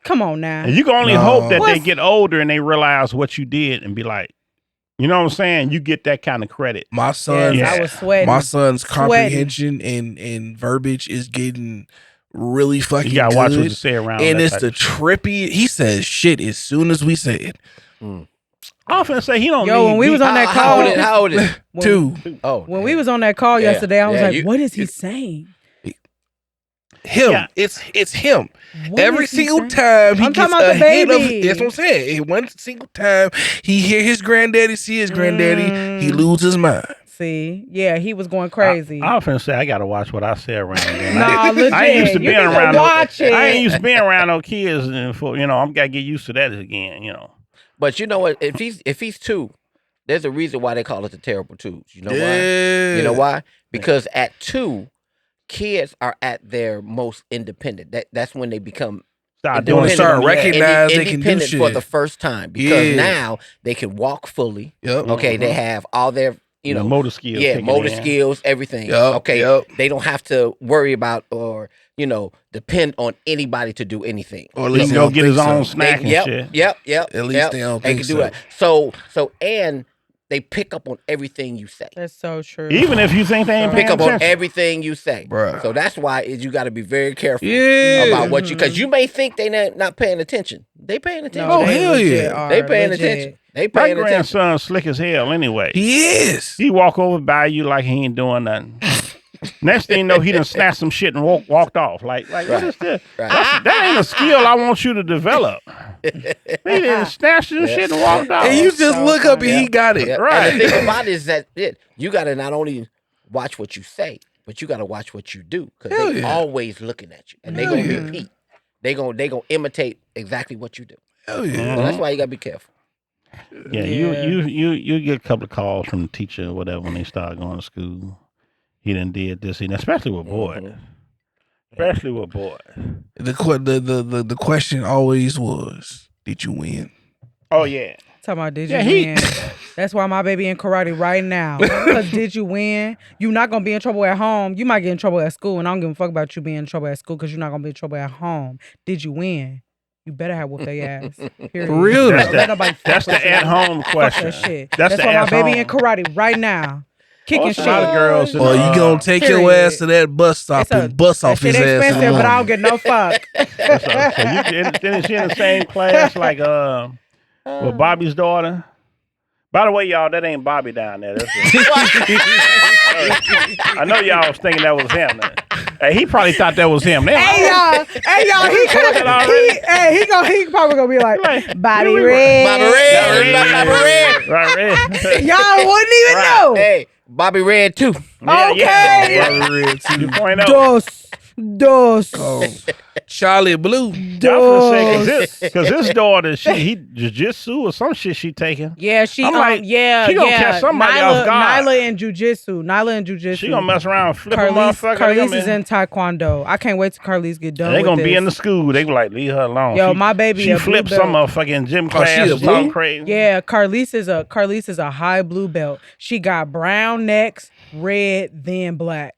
S3: come on now.
S1: And you can only hope that they get older and they realize what you did and be like, you know what I'm saying? You get that kind of credit.
S2: My son,
S3: I was sweating.
S2: My son's comprehension and verbiage is getting really fucking good.
S1: You gotta watch what you say around.
S2: And it's the trippy. He says shit as soon as we say it.
S1: I often say he don't.
S3: When we was on that call,
S4: how old is it?
S2: 2.
S4: Oh,
S3: when we was on that call yesterday, I was like, "What is he saying?"
S2: Him. Yeah. It's him. Every single time he gets a hit of, that's what I'm saying. One single time he hear his granddaddy, see his granddaddy, he lose his mind.
S3: See, he was going crazy.
S1: I often say I gotta watch what I say around there.
S3: Nah, legit.
S1: I ain't used to being around.
S3: I
S1: ain't used to being around no kids, and I'm gotta get used to that again.
S4: But you know what? If he's 2, there's a reason why they call it the terrible 2s. You know why?
S2: Yeah.
S4: You know why? Because at 2, kids are at their most independent. That's when they become
S2: start recognize they can do shit
S4: for the first time, because now they can walk fully.
S2: Yep.
S4: Okay, they have all their you know,
S1: motor skills.
S4: Yeah, motor skills, everything. They don't have to worry about or depend on anybody to do anything.
S1: Or at least go get his own snack and shit.
S4: Yep.
S2: At least they don't think
S4: do that. So and they pick up on everything you say.
S3: That's so true.
S1: Even if you think they ain't
S4: pick
S1: paying
S4: up
S1: attention.
S4: on everything you say.
S2: Bruh.
S4: So that's why you got to be very careful about what you, because you may think they not paying attention. They paying attention.
S2: No, hell yeah.
S4: They paying attention. They paying
S1: My
S4: attention.
S1: grandson slick as hell anyway.
S2: He is.
S1: He walk over by you like he ain't doing nothing. Next thing you know, he done snatched some shit and walked off. Like what is this?
S4: Right.
S1: That ain't a skill I want you to develop. He didn't snatch some shit and walked off.
S2: And you just look up and he got it.
S4: Yeah.
S1: Right.
S4: And the thing about it is that you got to not only watch what you say, but you got to watch what you do, because they always looking at you, and they gonna repeat. They gonna imitate exactly what you do.
S2: Hell yeah.
S4: So that's why you gotta be careful.
S1: Yeah, you get a couple of calls from the teacher or whatever when they start going to school. He done did this, especially with boys. Especially with boys.
S2: The question always was, did you win?
S1: Oh yeah.
S3: Talking about did you win? That's why my baby in karate right now. Because did you win? You're not gonna be in trouble at home. You might get in trouble at school, and I don't give a fuck about you being in trouble at school because you're not gonna be in trouble at home. Did you win? You better have whooped their ass. Period.
S2: For real?
S1: That's the at-home question.
S3: Fuck that shit.
S1: That's
S3: why my baby in karate right now. Kicking shit.
S1: A lot of girls.
S2: Well, you gonna take your ass to that bus stop and bust off his ass.
S3: It's expensive, but I don't get no fuck.
S1: Then is she in the same class like with Bobby's daughter? By the way, y'all, that ain't Bobby down there. I know y'all was thinking that was him. Hey, he probably thought that was him.
S3: Hey y'all, he probably gonna be like Bobby Red.
S4: Bobby Red.
S3: Y'all wouldn't even know.
S4: Hey, Bobby Red too.
S3: Okay.
S2: Bobby Red 2.0.
S3: Dos.
S2: Charlie Blue.
S1: Because his daughter, he jiu-jitsu or some shit she taking.
S3: Yeah, she
S1: I'm like, she gonna catch somebody off guard.
S3: Nyla in jujitsu.
S1: She gonna mess around and flip a motherfucker.
S3: Carlise is in taekwondo. I can't wait till Carlise get done.
S1: They
S3: with
S1: gonna
S3: this.
S1: be in the school. They be like, leave her alone.
S3: Yo, my baby.
S1: She flipped some motherfucking gym class.
S2: She a blue?
S1: Crazy.
S3: Yeah, Carlise is a high blue belt. She got brown necks, red, then black.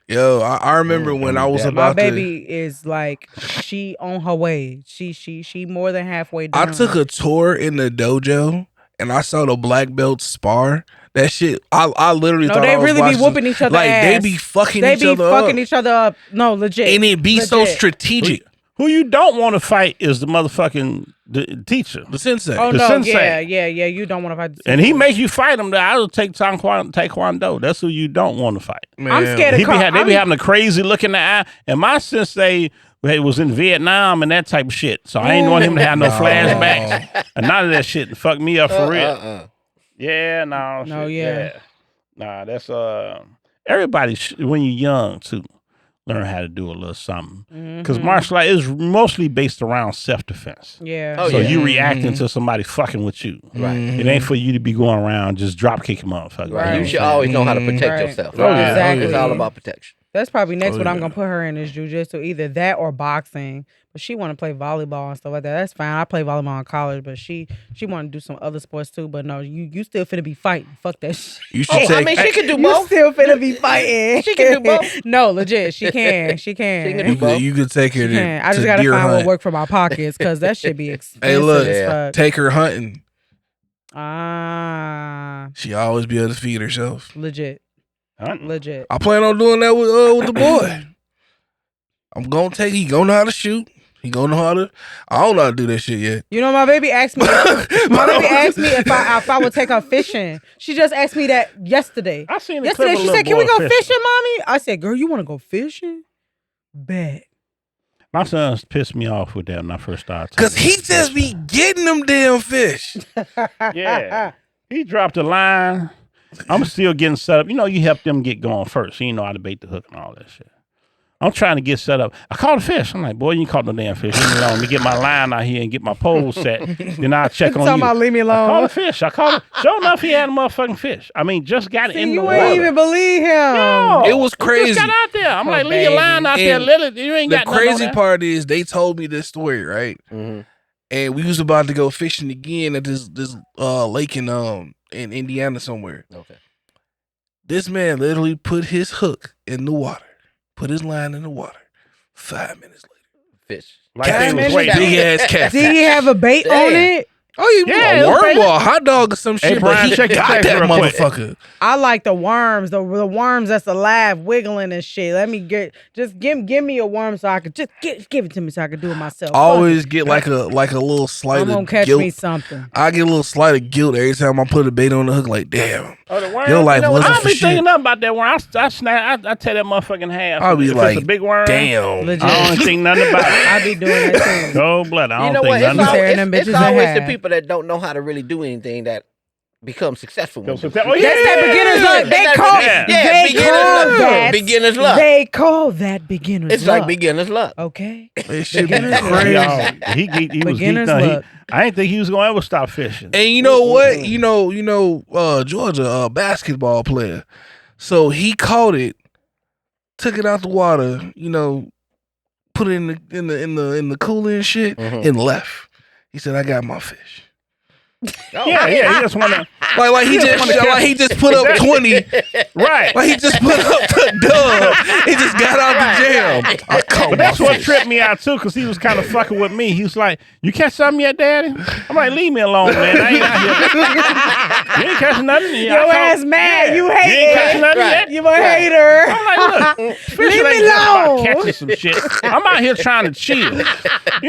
S2: Yo, I remember when I was about
S3: my baby is like, she on her way. She more than halfway done.
S2: I took a tour in the dojo and I saw the black belts spar. That shit, I literally thought
S3: they
S2: I was
S3: really
S2: watching,
S3: be whooping each other
S2: like
S3: ass.
S2: they be fucking each other up.
S3: No, legit.
S2: And it be so strategic.
S1: Who you don't want to fight is the motherfucking teacher.
S2: The sensei.
S3: Oh,
S1: the
S3: no,
S1: sensei.
S3: yeah. You don't want to fight the sensei.
S1: And he make you fight him. I will take taekwondo. That's who you don't want to fight.
S2: Man.
S3: I'm scared of
S1: They be having a crazy look in the eye. And my sensei was in Vietnam and that type of shit. So I ain't want him to have no flashbacks. And none of that shit fucked me up for real. Yeah, no.
S3: No,
S1: shit,
S3: yeah.
S1: Nah, that's everybody when you're young too. Learn how to do a little something. Because martial art is mostly based around self-defense.
S3: Yeah.
S1: So you reacting to somebody fucking with you.
S4: Right.
S1: It ain't for you to be going around just drop kicking motherfuckers.
S3: Right.
S4: You should always know how to protect yourself.
S1: Oh, yeah.
S3: Exactly.
S4: It's all about protection.
S3: That's probably next what I'm gonna put her in is jujitsu, either that or boxing. But she want to play volleyball and stuff like that. That's fine. I play volleyball in college, but she want to do some other sports too. But no, you still finna be fighting. Fuck that shit.
S2: You should
S4: I mean, she can do
S3: You
S4: both.
S3: still finna be fighting.
S4: She can do both.
S3: No, legit, she can. She can.
S4: She can do both.
S2: You could take her to
S3: I just gotta
S2: deer
S3: find
S2: hunt.
S3: what work for my pockets because that should be expensive.
S2: Hey, look,
S3: as fuck.
S2: take her hunting.
S3: She
S2: She always be able to feed herself.
S3: legit.
S1: Hunting.
S3: Legit.
S2: I plan on doing that with the boy. I'm gonna take. He gonna know how to shoot. He gonna know how to. I don't know how to do that shit yet.
S3: You know, my baby asked me. My baby asked me if I would take her fishing. She just asked me that yesterday.
S1: I seen the
S3: Yesterday,
S1: clip of
S3: she
S1: a
S3: said,
S1: little
S3: "Can we
S1: boy
S3: go fishing, mommy?" I said, "Girl, you want to go fishing?" Bet.
S1: My son's pissed me off with that when I first started.
S2: Cause he just be getting them damn fish.
S1: Yeah. He dropped a line. I'm still getting set up. You know, you help them get going first. So you know how to bait the hook and all that shit. I'm trying to get set up. I caught a fish. I'm like, boy, you ain't caught no damn fish. Leave me alone. Let me get my line out here and get my pole set. Then I'll check on you.
S3: Talking about leave me alone.
S1: I caught a fish. Sure enough, he had a motherfucking fish. I mean, just got in the
S3: You
S1: water.
S3: ain't even believe him.
S1: No,
S2: It was
S1: we
S2: crazy.
S1: just got out there. I'm
S3: Oh,
S1: like, leave your line out there,
S2: And
S1: Lily. You ain't
S2: The
S1: got nothing on
S2: crazy
S1: that.
S2: part is they told me this story, right?
S4: Mm-hmm.
S2: And we was about to go fishing again at this lake in Indiana somewhere.
S4: Okay.
S2: This man literally put his hook in the water, put his line in the water. 5 minutes later,
S4: fish.
S1: Like
S2: big ass catfish.
S3: Did he have a bait on it?
S2: Oh, yeah, a worm or a hot dog or some shit.
S1: Brian,
S2: but he got that motherfucker.
S3: I like the worms, the worms that's alive, wiggling and shit. Let me give me a worm so I could just give it to me so I could do it myself.
S2: Always get like a little slight of guilt.
S3: I'm gonna catch me something.
S2: I get a little slight of guilt every time I put a bait on the hook. Like, damn,
S1: the worm,
S2: your life wasn't
S1: I don't
S2: for
S1: be
S2: shit.
S1: thinking nothing about that worm. I tear that motherfucking in half.
S2: I'll be
S1: if
S2: like,
S1: it's a big worm,
S2: damn.
S3: Legit.
S1: I don't think nothing about it.
S3: I be doing that too.
S1: No blood. I
S4: You
S1: don't
S4: know what?
S1: think nothing.
S4: It's always the people that don't know how to really do anything that become successful.
S1: Oh,
S3: That's that beginner's luck. They call
S4: beginner's luck.
S3: They call that beginner's luck.
S4: It's like beginner's luck.
S3: Okay.
S2: This shit be
S3: Beginner's luck.
S2: crazy.
S1: He was
S3: Beginner's
S1: geeked
S3: luck.
S1: up. I didn't think he was gonna ever stop fishing.
S2: And you know what? You know, Georgia, basketball player. So he caught it, took it out the water, put it in the cooler and shit, and left. He said, "I got my fish."
S1: Yeah, he just wanna
S2: like he just put up 20,
S1: right.
S2: like he just put up the dub. He just got out the jam.
S1: But that's what tripped me out too, because he was kind of fucking with me. He was like, "You catch something yet, Daddy?" I'm like, "Leave me alone, man. I ain't out here. You ain't catching nothing.
S3: Your ass mad. You hate
S1: You ain't catching nothing yet.
S3: You a hater.
S1: I'm like, look, fishing
S3: Leave me
S1: ain't just about
S3: alone.
S1: catching some shit. I'm out here trying to chill.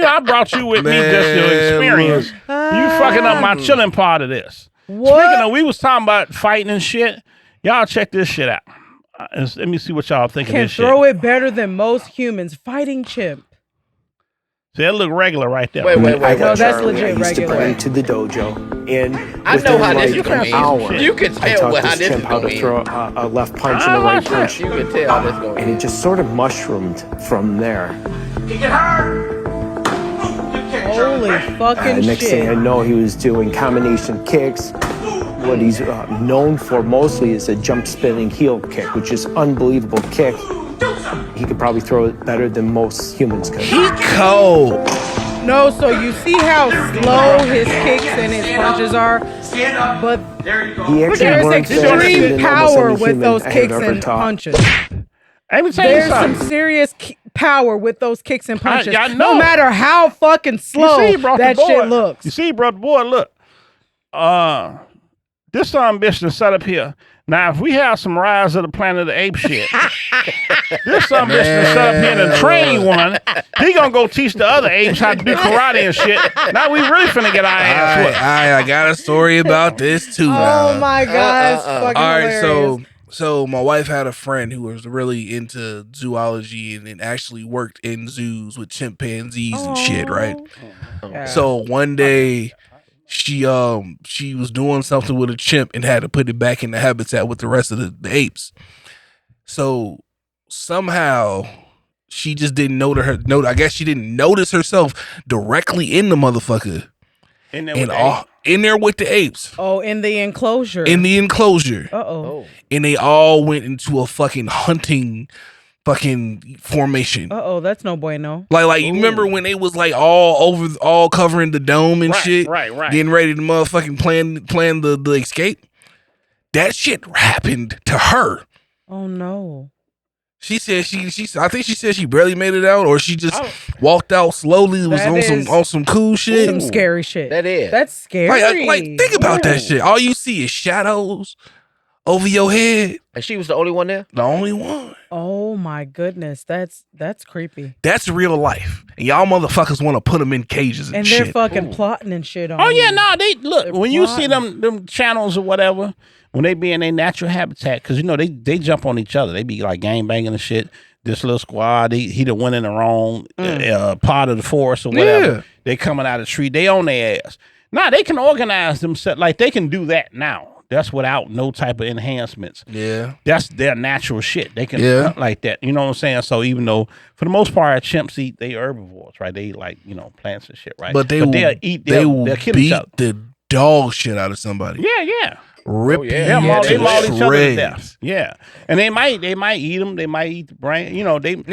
S1: I brought you with me
S2: Man,
S1: just to experience. You fucking up my chilling part of this.
S3: What?
S1: Speaking of, we was talking about fighting and shit. Y'all check this shit out. Let me see what y'all think of
S3: Can
S1: this shit.
S3: throw it better than most humans. Fighting chimp.
S1: See, that look regular right there.
S4: Wait.
S3: No, that's
S8: Charlie,
S3: legit
S8: I used to
S3: regular.
S8: bring him to the dojo, and
S4: I know how this is
S8: within
S4: gonna
S8: an hour,
S4: end. You can
S8: I
S4: tell
S8: taught
S4: how
S8: this
S4: this is
S8: chimp how
S4: gonna
S8: to throw a left punch and a right punch,
S4: You can tell how this going.
S8: and it just sort of mushroomed from there.
S3: Holy fucking
S8: Next thing I
S3: shit.
S8: know, he was doing combination kicks. What he's known for mostly is a jump spinning heel kick, which is unbelievable kick. He could probably throw it better than most humans could.
S2: He cold.
S3: No, so you see how slow his kicks and his punches are, but
S8: He actually
S3: there's
S8: learned faster
S3: extreme
S8: than almost
S3: power
S8: any
S3: with
S8: human
S3: those
S8: I have
S3: kicks
S8: ever
S3: and
S8: taught.
S3: punches.
S1: Let me tell you
S3: There's some
S1: something.
S3: serious power with those kicks and punches.
S1: I know.
S3: No matter how fucking
S1: You
S3: slow
S1: see, he brought
S3: that
S1: the board.
S3: shit looks.
S1: You see, bro, boy, look. This son bitch is set up here. Now, if we have some Rise of the Planet of the Apes shit, this son bitch is set up here and train one. He gonna go teach the other apes how to do karate and shit. Now we really finna get our ass whipped.
S2: I got a story about this too.
S3: Oh my god, it's fucking
S2: All right,
S3: hilarious.
S2: so my wife had a friend who was really into zoology and actually worked in zoos with chimpanzees and shit, right?
S3: Yeah.
S2: So one day she was doing something with a chimp and had to put it back in the habitat with the rest of the apes. So somehow she just didn't I guess she didn't notice herself directly in the motherfucker. In there with the apes.
S3: Oh, in the enclosure.
S2: Uh-oh. And they all went into a fucking hunting fucking formation.
S3: Uh-oh, that's no bueno.
S2: Like you remember when they was like all covering the dome and shit?
S1: Right.
S2: Getting ready to motherfucking plan the escape? That shit happened to her.
S3: Oh no.
S2: She said I think she said she barely made it out, or she just walked out slowly. It was on some cool shit.
S3: Some scary shit.
S4: That is.
S3: That's scary.
S2: Like think about that shit. All you see is shadows over your head.
S4: And she was the only one there?
S2: The only one.
S3: Oh my goodness, that's creepy.
S2: That's real life. And y'all motherfuckers want to put them in cages and shit.
S3: they're fucking plotting and shit on.
S1: Oh yeah,
S3: you.
S1: no, they look
S3: They're
S1: when you see
S3: plotting.
S1: them channels or whatever, when they be in their natural habitat, because they jump on each other. They be like gang banging and shit. This little squad, he done went in the wrong part of the forest or whatever.
S2: Yeah.
S1: They coming out of the tree. They on their ass. Now they can organize themselves. Like they can do that now. That's without no type of enhancements.
S2: Yeah.
S1: That's their natural shit. They can hunt like that. You know what I'm saying? So even though for the most part chimps eat, they herbivores, right? They eat like, plants and shit, right?
S2: But they'll
S1: eat
S2: they'll
S1: kill each
S2: beat
S1: other.
S2: the dog shit out of somebody.
S1: Yeah.
S2: Rip
S1: They
S2: you
S1: maul
S2: to
S1: each other to
S2: shreds.
S1: death. Yeah. And they might eat them. They might eat the brain.
S2: They do it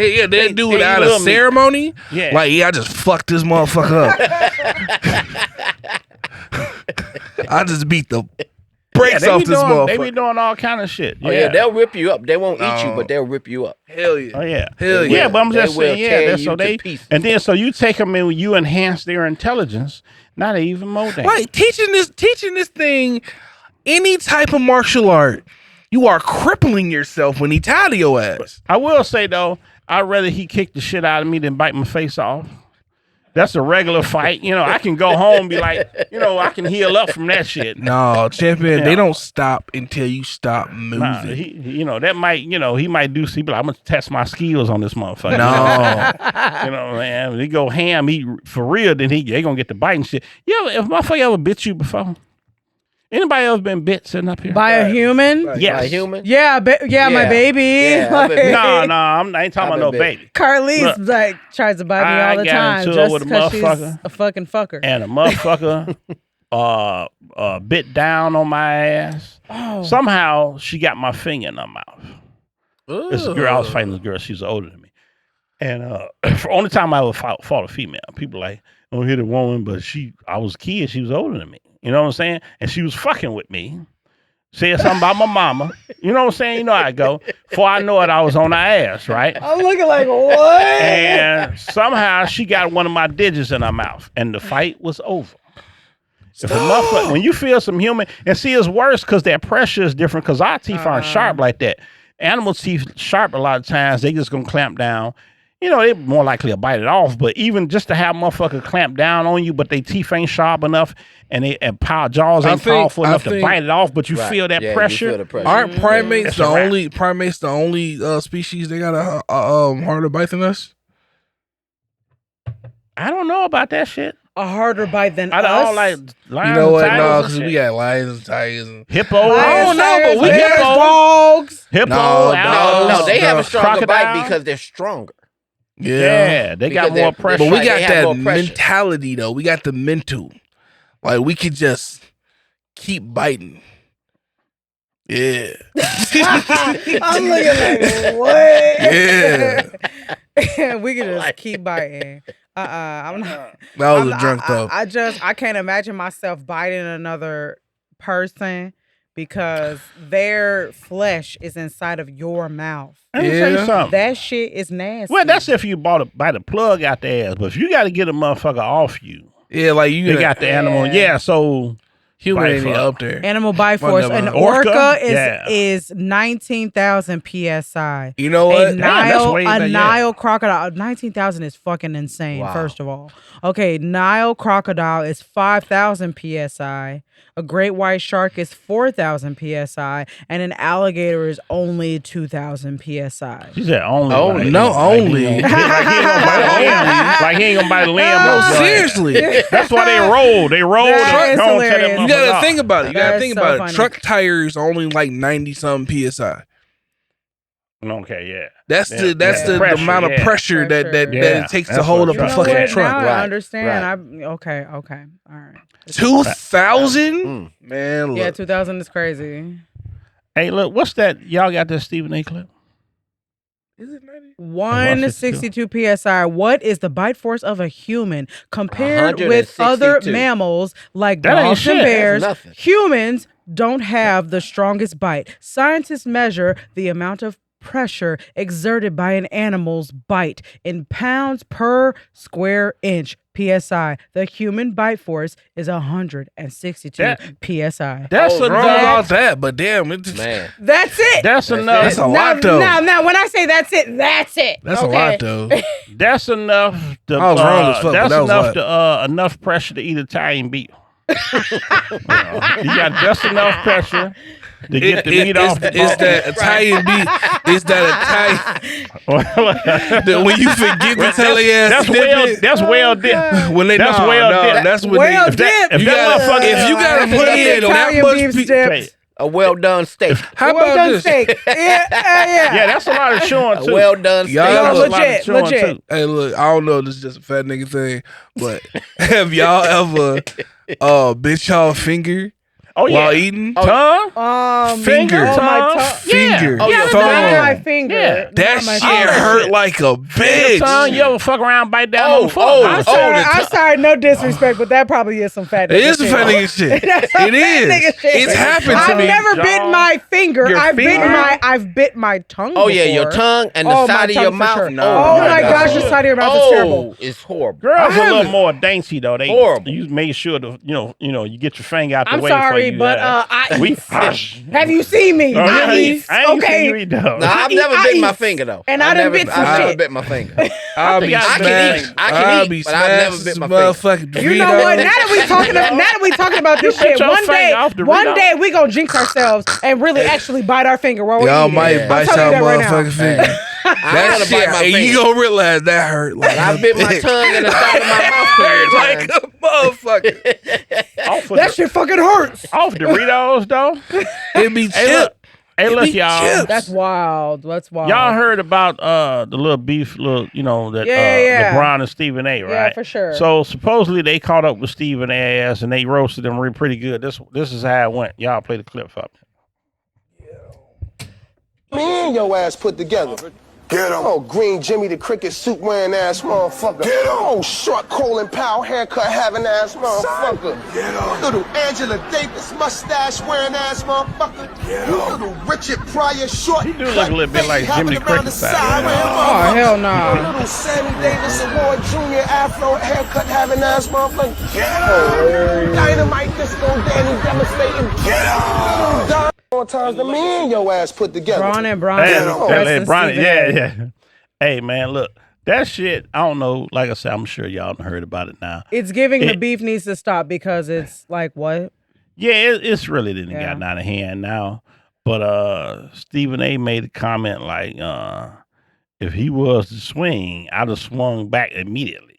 S1: they
S2: out
S1: little
S2: of ceremony.
S1: Yeah.
S2: Like, I just fucked this motherfucker up. I just beat the breaks off this motherfucker.
S1: They be doing all kind of shit.
S4: Oh yeah, they'll rip you up. They won't eat you, but they'll rip you up.
S2: Hell yeah.
S1: Oh yeah.
S2: Hell yeah.
S1: Yeah, but I'm just saying, so they
S4: pieces.
S1: and then so you take them and you enhance their intelligence. Now they even more dangerous.
S2: Right, teaching this thing, any type of martial art, you are crippling yourself when he tied to your ass.
S1: I will say though, I'd rather he kick the shit out of me than bite my face off. That's a regular fight. You know, I can go home and be like, you know, I can heal up from that shit.
S2: No, champion, they don't stop until you stop moving.
S1: Nah, you know, that might, you know, he might do, see, but I'm going to test my skills on this motherfucker.
S2: No.
S1: You know, man, he go ham, he for real, then they going to get the biting shit. If motherfucker ever bit you before? Anybody else been bit sitting up here?
S3: By a human?
S1: Yes.
S4: By a human?
S3: Yeah, my baby.
S4: Yeah,
S3: like,
S1: no, I ain't talking about no baby.
S3: Carly's like tries to bite me all the time just because she's a fucking fucker.
S1: And a motherfucker bit down on my ass.
S3: Oh.
S1: Somehow she got my finger in her mouth. This girl, I was fighting this girl. She was older than me. And for only time I ever fought a female. People like, don't hit a woman, but I was a kid. She was older than me. You know what I'm saying? And she was fucking with me. Said something about my mama. You know what I'm saying? You know how I go. Before I know it, I was on her ass, right?
S3: I'm looking like, what?
S1: And somehow she got one of my digits in her mouth. And the fight was over. If a motherfucker, when you feel some human, and see, it's worse because that pressure is different because our teeth aren't sharp like that. Animal teeth sharp a lot of times. They just going to clamp down. You know, they're more likely to bite it off, but even just to have motherfucker clamp down on you, but their teeth ain't sharp enough and jaws ain't powerful enough to bite it off, but you feel that pressure.
S4: You feel the pressure.
S2: Aren't primates the only species they got a harder bite than us?
S1: I don't know about that shit.
S3: A harder bite than
S1: I
S3: us?
S1: don't like lions.
S2: You know what?
S1: And
S2: No,
S1: tigers
S2: because we got lions and tigers and
S1: hippo.
S2: I don't know, but we
S3: got
S2: got
S3: dogs.
S1: Hippo.
S4: No, they have a stronger
S1: crocodile.
S4: bite because they're stronger.
S1: Yeah, they got more pressure.
S2: But we got that
S4: pressure.
S2: mentality though. We got the mental. Like we could just keep biting. Yeah.
S3: I'm looking like, what?
S2: Yeah.
S3: We can just keep biting. I'm not.
S2: That was a drunk though.
S3: I can't imagine myself biting another person because their flesh is inside of your mouth.
S1: Let me tell you something.
S3: That shit is nasty.
S1: Well, that's if you bite the plug out the ass. But if you got to get a motherfucker off you,
S2: like you
S1: got the animal. Yeah, so
S2: human ain't up there.
S3: Animal bite force. An orca is 19,000 psi.
S2: You know what?
S3: A Nile crocodile. 19,000 is fucking insane. Wow. First of all, okay, Nile crocodile is 5,000 psi. A great white shark is 4,000 psi, and an alligator is only 2,000 psi.
S1: She said only.
S2: Only.
S1: Like he ain't gonna bite a limb.
S2: No, seriously.
S1: That's why they roll. They roll.
S2: You gotta think about it. You gotta think about it. Truck tires only like 90-something psi.
S1: Okay, yeah.
S2: That's the
S1: pressure,
S2: amount of pressure that it takes to hold up a fucking truck.
S3: Now I understand. Right. Okay. All right.
S2: 2,000? Man, look.
S3: Yeah, 2,000 is crazy.
S1: Hey, look, what's that? Y'all got that Stephen A. clip?
S2: Is it 90?
S3: 162 psi. What is the bite force of a human compared with other mammals like dogs and bears? Humans don't have the strongest bite. Scientists measure the amount of pressure exerted by an animal's bite in pounds per square inch psi. The human bite force is 162 psi.
S2: That's enough about that, but damn,
S3: that's it.
S1: That's enough.
S2: That's a lot though.
S3: Now, when I say that's it, that's it.
S2: That's a lot though.
S1: That's enough.
S2: I was wrong as fuck.
S1: That's enough enough pressure to eat Italian beef. You got just enough pressure to get the meat off the bone.
S2: It's that Italian beef. It's that Italian. When you forget to tell the ass,
S1: that's well dipped.
S2: When they that's well dipped. That's when
S3: well dipped.
S2: If you gotta put in on that much beef.
S4: A well done steak.
S2: How about this?
S3: Steak.
S1: Yeah, that's a lot of chewing too.
S4: A well done steak.
S3: Legit.
S2: Hey, look, I don't know if this is just a fat nigga thing, but have y'all ever bitch y'all finger
S1: Oh yeah.
S2: While eating?
S1: Tongue?
S2: Finger. Finger.
S4: Oh, yeah.
S3: My finger.
S1: Yeah.
S2: That shit hurt like a bitch.
S1: Tongue, you ever fuck around, bite down on the phone?
S3: I'm sorry, no disrespect, but that probably is some fat nigga
S2: It is some fat nigga shit. It is. It's happened to me.
S3: I've never bit my finger. I've bit my tongue.
S4: Oh yeah, your tongue and the side of your mouth.
S3: Sure. Oh my gosh, the side of your mouth is terrible.
S4: It's horrible.
S1: Girls are a little more dainty though. They
S4: horrible.
S1: You made sure to you get your finger out the
S3: I'm
S1: way.
S3: sorry, but have you seen me?
S1: I ain't seen you eat though.
S4: No, I've never bit my finger though.
S3: And I done bit some shit.
S4: I've never bit my finger.
S2: I can eat,
S4: but I've never bit my finger.
S3: You know what? Now that we talking about this shit, one day we gonna jinx ourselves and really actually bite our finger while we're eating.
S2: Y'all might bite y'all motherfucking finger. That shit,
S4: bite my finger.
S2: You gonna realize that hurt. Like
S4: I bit my tongue in the side of my mouth.
S2: Hurt like a motherfucker.
S3: That shit fucking hurts.
S1: Off Doritos though.
S2: It be chip.
S1: Hey, look, y'all.
S2: Chips.
S3: That's wild.
S1: Y'all heard about the little beef, that LeBron and Stephen A, right?
S3: Yeah, for sure.
S1: So supposedly they caught up with Stephen A ass and they roasted him pretty good. This is how it went. Y'all play the clip for me.
S9: Me and your ass put together. Get him. Oh, green Jimmy the cricket suit wearing ass motherfucker. Get him. Oh, short Colin Powell haircut having ass motherfucker. Get him. Little Angela Davis mustache wearing ass motherfucker. Get him. Little Richard Pryor short.
S1: He do look a little bit like Jimmy the Cricket side.
S3: Oh hell no.
S9: Little Sammy Davis Award Jr. Afro haircut having ass motherfucker. Get him. Dynamite Disco Danny demonstrating. Get him. More times than me and your ass put together.
S3: Bron.
S1: Yeah. Hey man, look, that shit. I don't know. Like I said, I'm sure y'all heard about it now.
S3: It's giving the beef needs to stop because it's like what?
S1: Yeah, it's really didn't gotten out of hand now. But Stephen A made a comment like, if he was to swing, I'd have swung back immediately.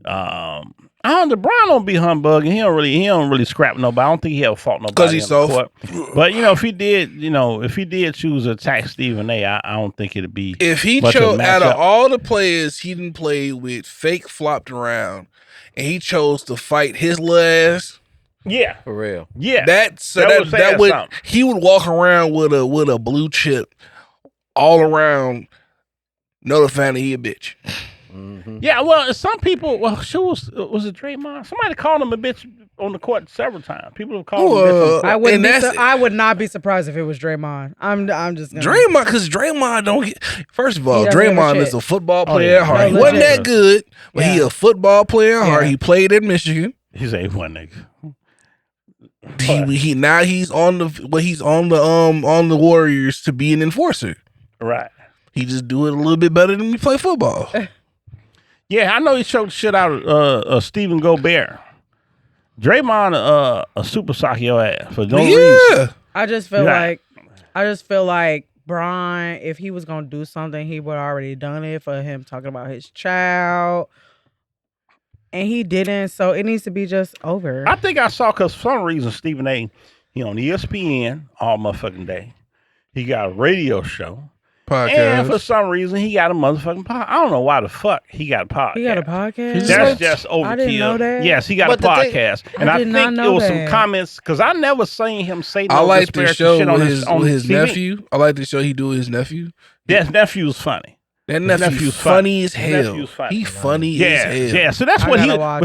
S1: LeBron don't be humbugging. He don't really scrap nobody. I don't think he ever fought nobody.
S2: Because he's soft.
S1: But if he did choose to attack Stephen A, I don't think it'd be.
S2: If he chose out of all the players he didn't play with, fake flopped around, and he chose to fight his little ass.
S1: Yeah,
S4: for real.
S1: Yeah,
S2: he would walk around with a blue chip all around, notifying he a bitch.
S1: Mm-hmm. Yeah, well, some people. Well, was it Draymond? Somebody called him a bitch on the court several times. People have called him a bitch.
S3: I would not be surprised if it was Draymond. I'm just gonna
S2: Draymond, because Draymond don't get. First of all, Draymond is a football player at heart. He wasn't that good, but he a football player at heart. He played at Michigan.
S1: He's a one nigga.
S2: He's on the Warriors to be an enforcer.
S1: Right.
S2: He just do it a little bit better than he play football.
S1: Yeah, I know he choked shit out of Stephen Gobert. Draymond a super sock your ass for no reason.
S3: I just feel like Bron, if he was gonna do something, he would already done it for him talking about his child. And he didn't, so it needs to be just over.
S1: I think I saw because for some reason Stephen A, he on ESPN all motherfucking day. He got a radio show.
S2: Podcast.
S1: And for some reason, he got a motherfucking podcast. I don't know why the fuck he got a podcast.
S3: He got a podcast?
S1: That's just overkill.
S3: I didn't know that.
S1: Yes, he got a podcast. And I think it was some comments, because I never seen him say no
S2: disparaging shit
S1: on
S2: his nephew. I like the show he do with his nephew.
S1: Yes, nephew's funny.
S2: That nephew's funny as hell. He funny as hell.
S1: Yeah, so that's what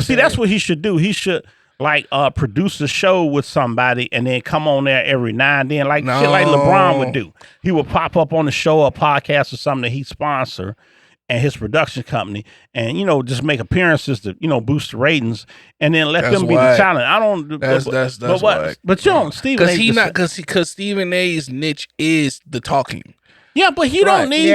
S1: that's what he should do. He should produce a show with somebody and then come on there every now and then, shit like LeBron would do. He would pop up on the show or podcast or something that he sponsor and his production company, and just make appearances to boost the ratings, and then let them be the talent. I don't.
S2: That's why.
S1: But you don't, Stephen.
S2: Because Stephen A's niche is the talking.
S1: Yeah, but he don't need.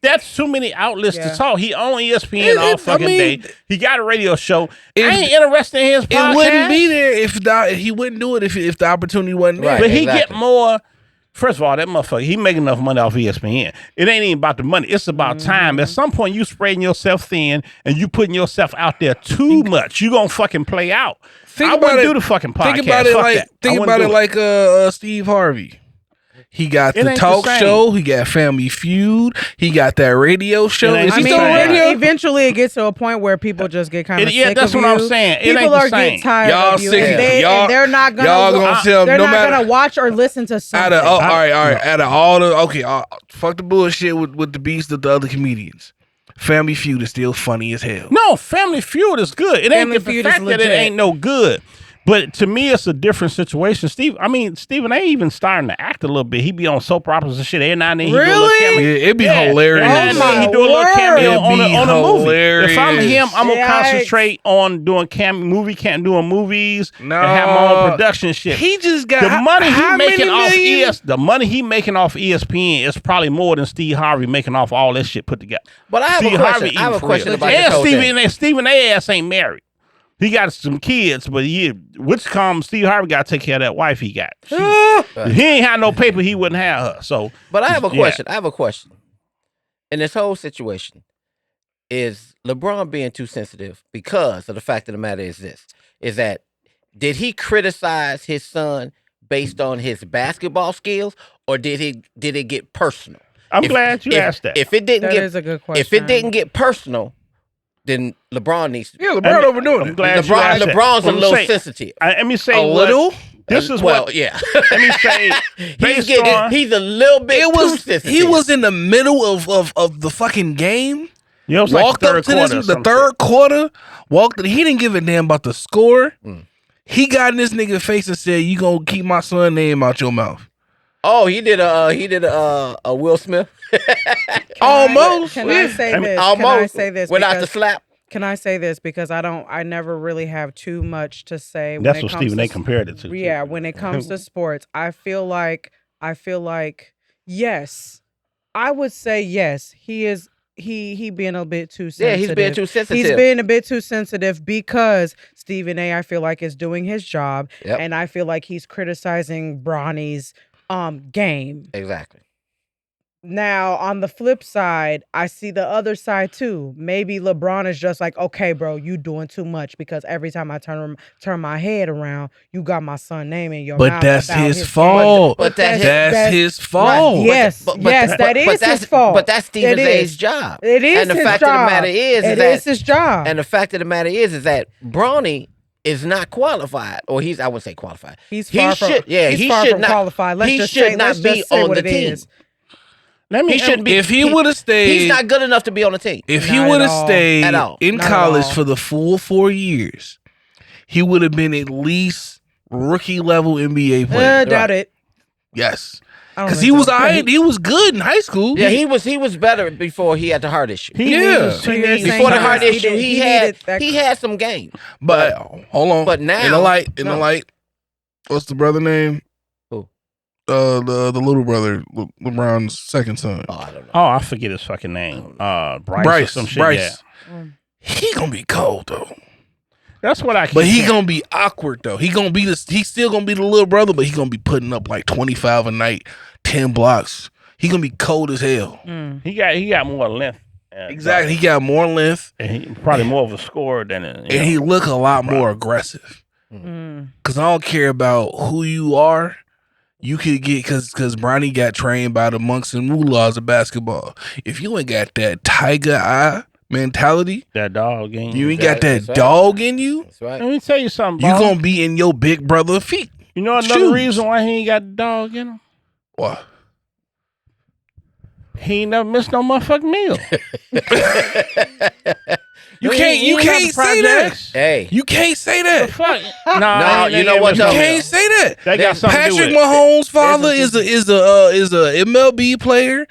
S1: That's too many outlets to talk. He on ESPN all fucking day. He got a radio show. I ain't interested in his podcast.
S2: It wouldn't be there if he wouldn't do it if the opportunity wasn't there.
S1: Right, but he get more. First of all, that motherfucker, he make enough money off ESPN. It ain't even about the money. It's about time. At some point, you spreading yourself thin and you putting yourself out there too much. You gonna fucking play out. I wouldn't do the fucking podcast.
S2: Think about it like Steve Harvey. He got the talk show. He got Family Feud. He got that radio show. Is he still on radio?
S3: Eventually, it gets to a point where people just get kind of sick
S1: that's
S3: of
S1: what
S3: you.
S1: I'm saying.
S3: People are getting tired of you. And they're not gonna watch or listen to something.
S2: All right. Out of all the fuck the bullshit with the beast of the other comedians. Family Feud is still funny as hell.
S1: No, Family Feud is good. It ain't the fact that it ain't no good. But to me, it's a different situation. Stephen A. even starting to act a little bit. He be on soap operas and shit. Every now and then he do a little cameo.
S2: Yeah, it'd be hilarious.
S1: He do a little cameo on a movie. If I'm him, I'm gonna concentrate on doing doing movies and have my own production shit.
S2: He just got
S1: the money he making off the money he making off ESPN is probably more than Steve Harvey making off all this shit put together.
S4: But I have a question about this whole thing.
S1: Stephen A. ass ain't married. He got some kids, but Steve Harvey got to take care of that wife he got. He ain't had no paper, he wouldn't have her. So,
S4: but I have a question. I have a question. In this whole situation, is LeBron being too sensitive? Because of the fact of the matter is this: is that did he criticize his son based on his basketball skills, or did it get personal?
S1: I'm glad you asked that.
S4: If it didn't
S3: is a good question.
S4: If it didn't get personal, then LeBron needs to.
S2: Yeah, LeBron overdoing it.
S4: LeBron's a little sensitive.
S1: Let me say
S4: a little.
S1: This is
S4: yeah.
S1: Let me say,
S4: he's a little bit too sensitive.
S2: He was in the middle of the fucking game.
S1: Yeah, it was
S2: walked
S1: like
S2: the third quarter. He didn't give a damn about the score. He got in this nigga face and said, "You gonna keep my son's name out your mouth."
S4: Oh, he did a Will Smith.
S2: Almost.
S3: Can I say this?
S4: Almost.
S3: Can I say this?
S4: Without the slap.
S3: Can I say this? Because I never really have too much to say.
S1: That's what Stephen A. compared it to.
S3: Yeah, when it comes to sports, I feel like, yes, I would say yes. He being a bit too sensitive.
S4: Yeah, he's being too sensitive.
S3: He's being a bit too sensitive because Stephen A. I feel like is doing his job, and I feel like he's criticizing Bronny's game.
S4: Exactly.
S3: Now, on the flip side, I see the other side too. Maybe LeBron is just like, okay, bro, you doing too much because every time I turn my head around, you got my son's name in your mouth.
S2: But that's his fault.
S3: But
S2: that's his fault.
S3: Right. Yes, that is his fault.
S4: But that's Stephen A's job.
S3: It is
S4: and the
S3: his
S4: fact
S3: job.
S4: Of the matter is
S3: it is his job.
S4: And the fact of the matter is that Bronny is not qualified, or I wouldn't say qualified.
S3: He's far from qualified. Let's just say
S4: on the team. He shouldn't be.
S2: If he would have stayed,
S4: he's not good enough to be on the team.
S2: If he would have stayed in college for the full 4 years, he would have been at least rookie level NBA player.
S3: Doubt it.
S2: Yes, because he was he was good in high school.
S4: Yeah, he was better before he had the heart issue.
S3: Before
S4: the heart issue, he had some game.
S2: But hold on.
S4: But now
S2: in the light, what's the brother name? The little brother, LeBron's second son.
S4: Oh, I don't know.
S1: Oh, I forget his fucking name. Bryce. Or some shit.
S2: Bryce.
S1: Yeah.
S2: He gonna be cold though.
S1: That's what I.
S2: But he gonna be awkward though. He's still gonna be the little brother, but he gonna be putting up like 25 a night, 10 blocks. He gonna be cold as hell.
S1: He got more length.
S2: Exactly. He got more length.
S1: And he probably more of a scorer than
S2: he look a lot more aggressive. Cause I don't care about who you are. You could get because Bronny got trained by the monks and mullahs of basketball. If you ain't got that tiger eye mentality,
S1: that dog in
S2: you ain't got that dog in you.
S4: That's right.
S1: Let me tell you something.
S2: You gonna be in your big brother feet.
S1: You know another reason why he ain't got the dog in him?
S2: What?
S1: He ain't never missed no motherfucking meal.
S2: You can't say that.
S4: Hey,
S2: you can't say that.
S4: No, you know what?
S2: You can't say that.
S1: That got something
S2: Patrick
S1: to do with
S2: Mahomes' father is a MLB player.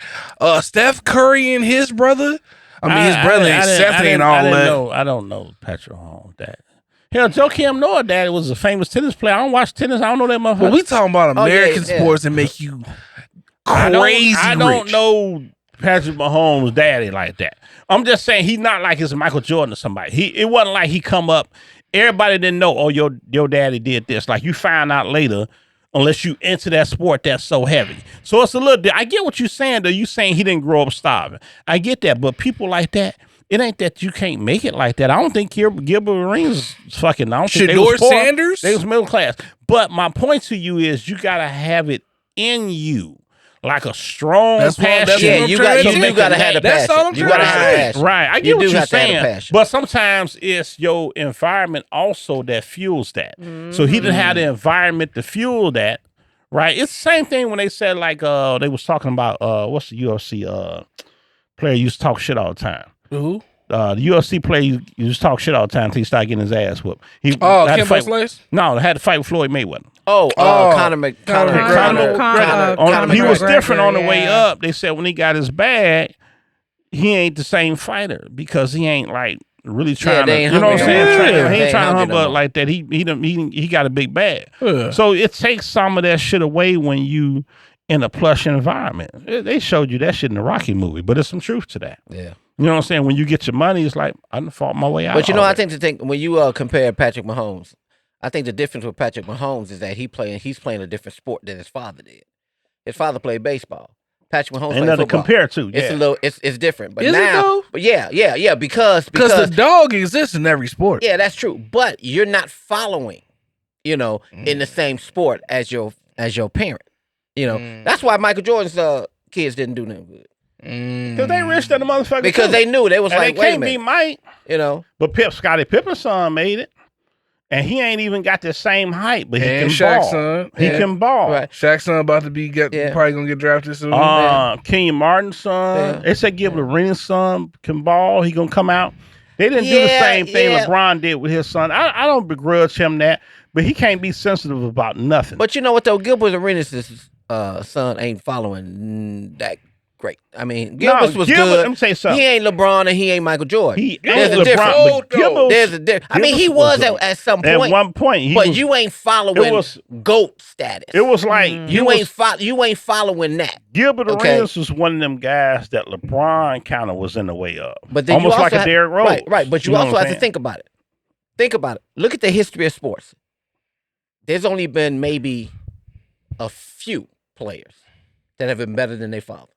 S2: Steph Curry and his brother. I mean, his brother ain't Steph and all that.
S1: I don't know Patrick Mahomes' dad. Hell, Joakim Noah's dad was a famous tennis player. I don't watch tennis. I don't know that motherfucker.
S2: But we talking about American sports that make you crazy.
S1: I don't know Patrick Mahomes' daddy like that. I'm just saying he's not like his Michael Jordan or somebody. It wasn't like he come up, everybody didn't know, oh, your daddy did this. Like you find out later, unless you into that sport that's so heavy. So it's a little, I get what you're saying, though. You saying he didn't grow up starving. I get that, but people like that, it ain't that you can't make it like that. I don't think Gilbert Arenas fucking, I don't think they was poor.
S2: Sanders?
S1: They was middle class. But my point to you is you got to have it in you. like a strong passion.
S4: Yeah, you gotta have the passion. You gotta have the passion.
S1: Right. I get what you're saying. But sometimes it's your environment also that fuels that. So he didn't have the environment to fuel that. Right. It's the same thing when they said like they was talking about what's the UFC player used to talk shit all the time.
S2: Who?
S1: The UFC player used to talk shit all the time until he started getting his ass whooped.
S2: Kimbo Slice?
S1: No, had to fight with Floyd Mayweather.
S4: Conor
S1: He was different on the way up. They said when he got his bag, he ain't the same fighter because he ain't like really trying to. You know what I'm saying? He ain't trying to humble up like that. He got a big bag. Yeah. So it takes some of that shit away when you in a plush environment. They showed you that shit in the Rocky movie, but there's some truth to that.
S4: Yeah.
S1: You know what I'm saying? When you get your money, it's like I done fought my way out.
S4: But you know, I think when you compare Patrick Mahomes, I think the difference with Patrick Mahomes is that he's playing a different sport than his father did. His father played baseball. Patrick Mahomes played football.
S1: Compare to. Yeah.
S4: It's different. But
S2: is
S4: now,
S2: it though?
S4: But yeah, because
S2: the dog exists in every sport.
S4: Yeah, that's true. But you're not following, in the same sport as your parent. That's why Michael Jordan's kids didn't do nothing good.
S1: Because they rich than the motherfucker.
S4: Because they knew they was and like,
S1: they can't be Mike. But Scottie Pippen's son made it. And he ain't even got the same height, but he can
S2: Shaq's
S1: ball.
S2: Son.
S1: He can ball.
S4: Right.
S2: Shaq's son about to be probably gonna get drafted soon.
S1: Kenyon Martin's son. They said Gilbert Arenas' son can ball. He gonna come out. They didn't do the same thing LeBron did with his son. I don't begrudge him that, but he can't be sensitive about nothing.
S4: But you know what though? Gilbert Arenas' son ain't following that great. I mean, Gilbert was good.
S1: Let me say something.
S4: He ain't LeBron and he ain't Michael Jordan.
S1: There's a difference.
S4: There's a difference. I mean, he was at some point.
S1: At one point,
S4: but you ain't following GOAT status.
S1: It was like
S4: you ain't following that.
S1: Gilbert Arenas was one of them guys that LeBron kind of was in the way of.
S4: But then
S1: almost like a Derrick Rose.
S4: Right. But you also have to think about it. Think about it. Look at the history of sports. There's only been maybe a few players that have been better than their father.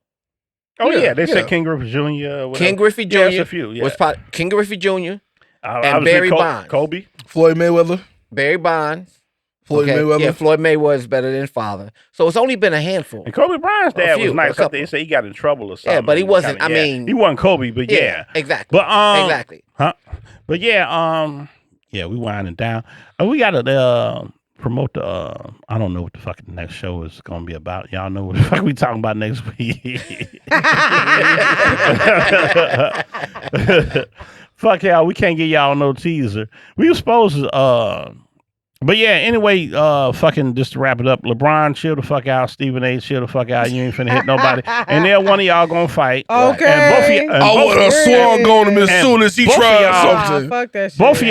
S1: Oh yeah, they said King Griffey Jr.
S4: King Griffey Jr.
S1: a few. Yeah.
S4: Was King Griffey Jr. And Barry Bonds.
S1: Kobe.
S2: Floyd Mayweather.
S4: Barry Bonds.
S2: Floyd Mayweather.
S4: Yeah, Floyd Mayweather is better than father. So it's only been a handful.
S1: And Kobe Bryant's dad was nice. They say he got in trouble or something.
S4: Yeah, but he wasn't. I mean,
S1: he wasn't Kobe, but yeah,
S4: exactly.
S1: But
S4: exactly.
S1: Huh? But yeah, we winding down. We gotta promote the I don't know what the fuck the next show is gonna be about. Y'all know what the fuck we talking about next week. Fuck y'all, we can't get y'all no teaser. We were supposed to but yeah, anyway, fucking just to wrap it up, LeBron, chill the fuck out. Stephen A, chill the fuck out. You ain't finna hit nobody. And then one of y'all gonna fight.
S3: Okay.
S1: And I
S2: would have sworn on him as soon as he tried something.
S3: Fuck that shit.
S1: Both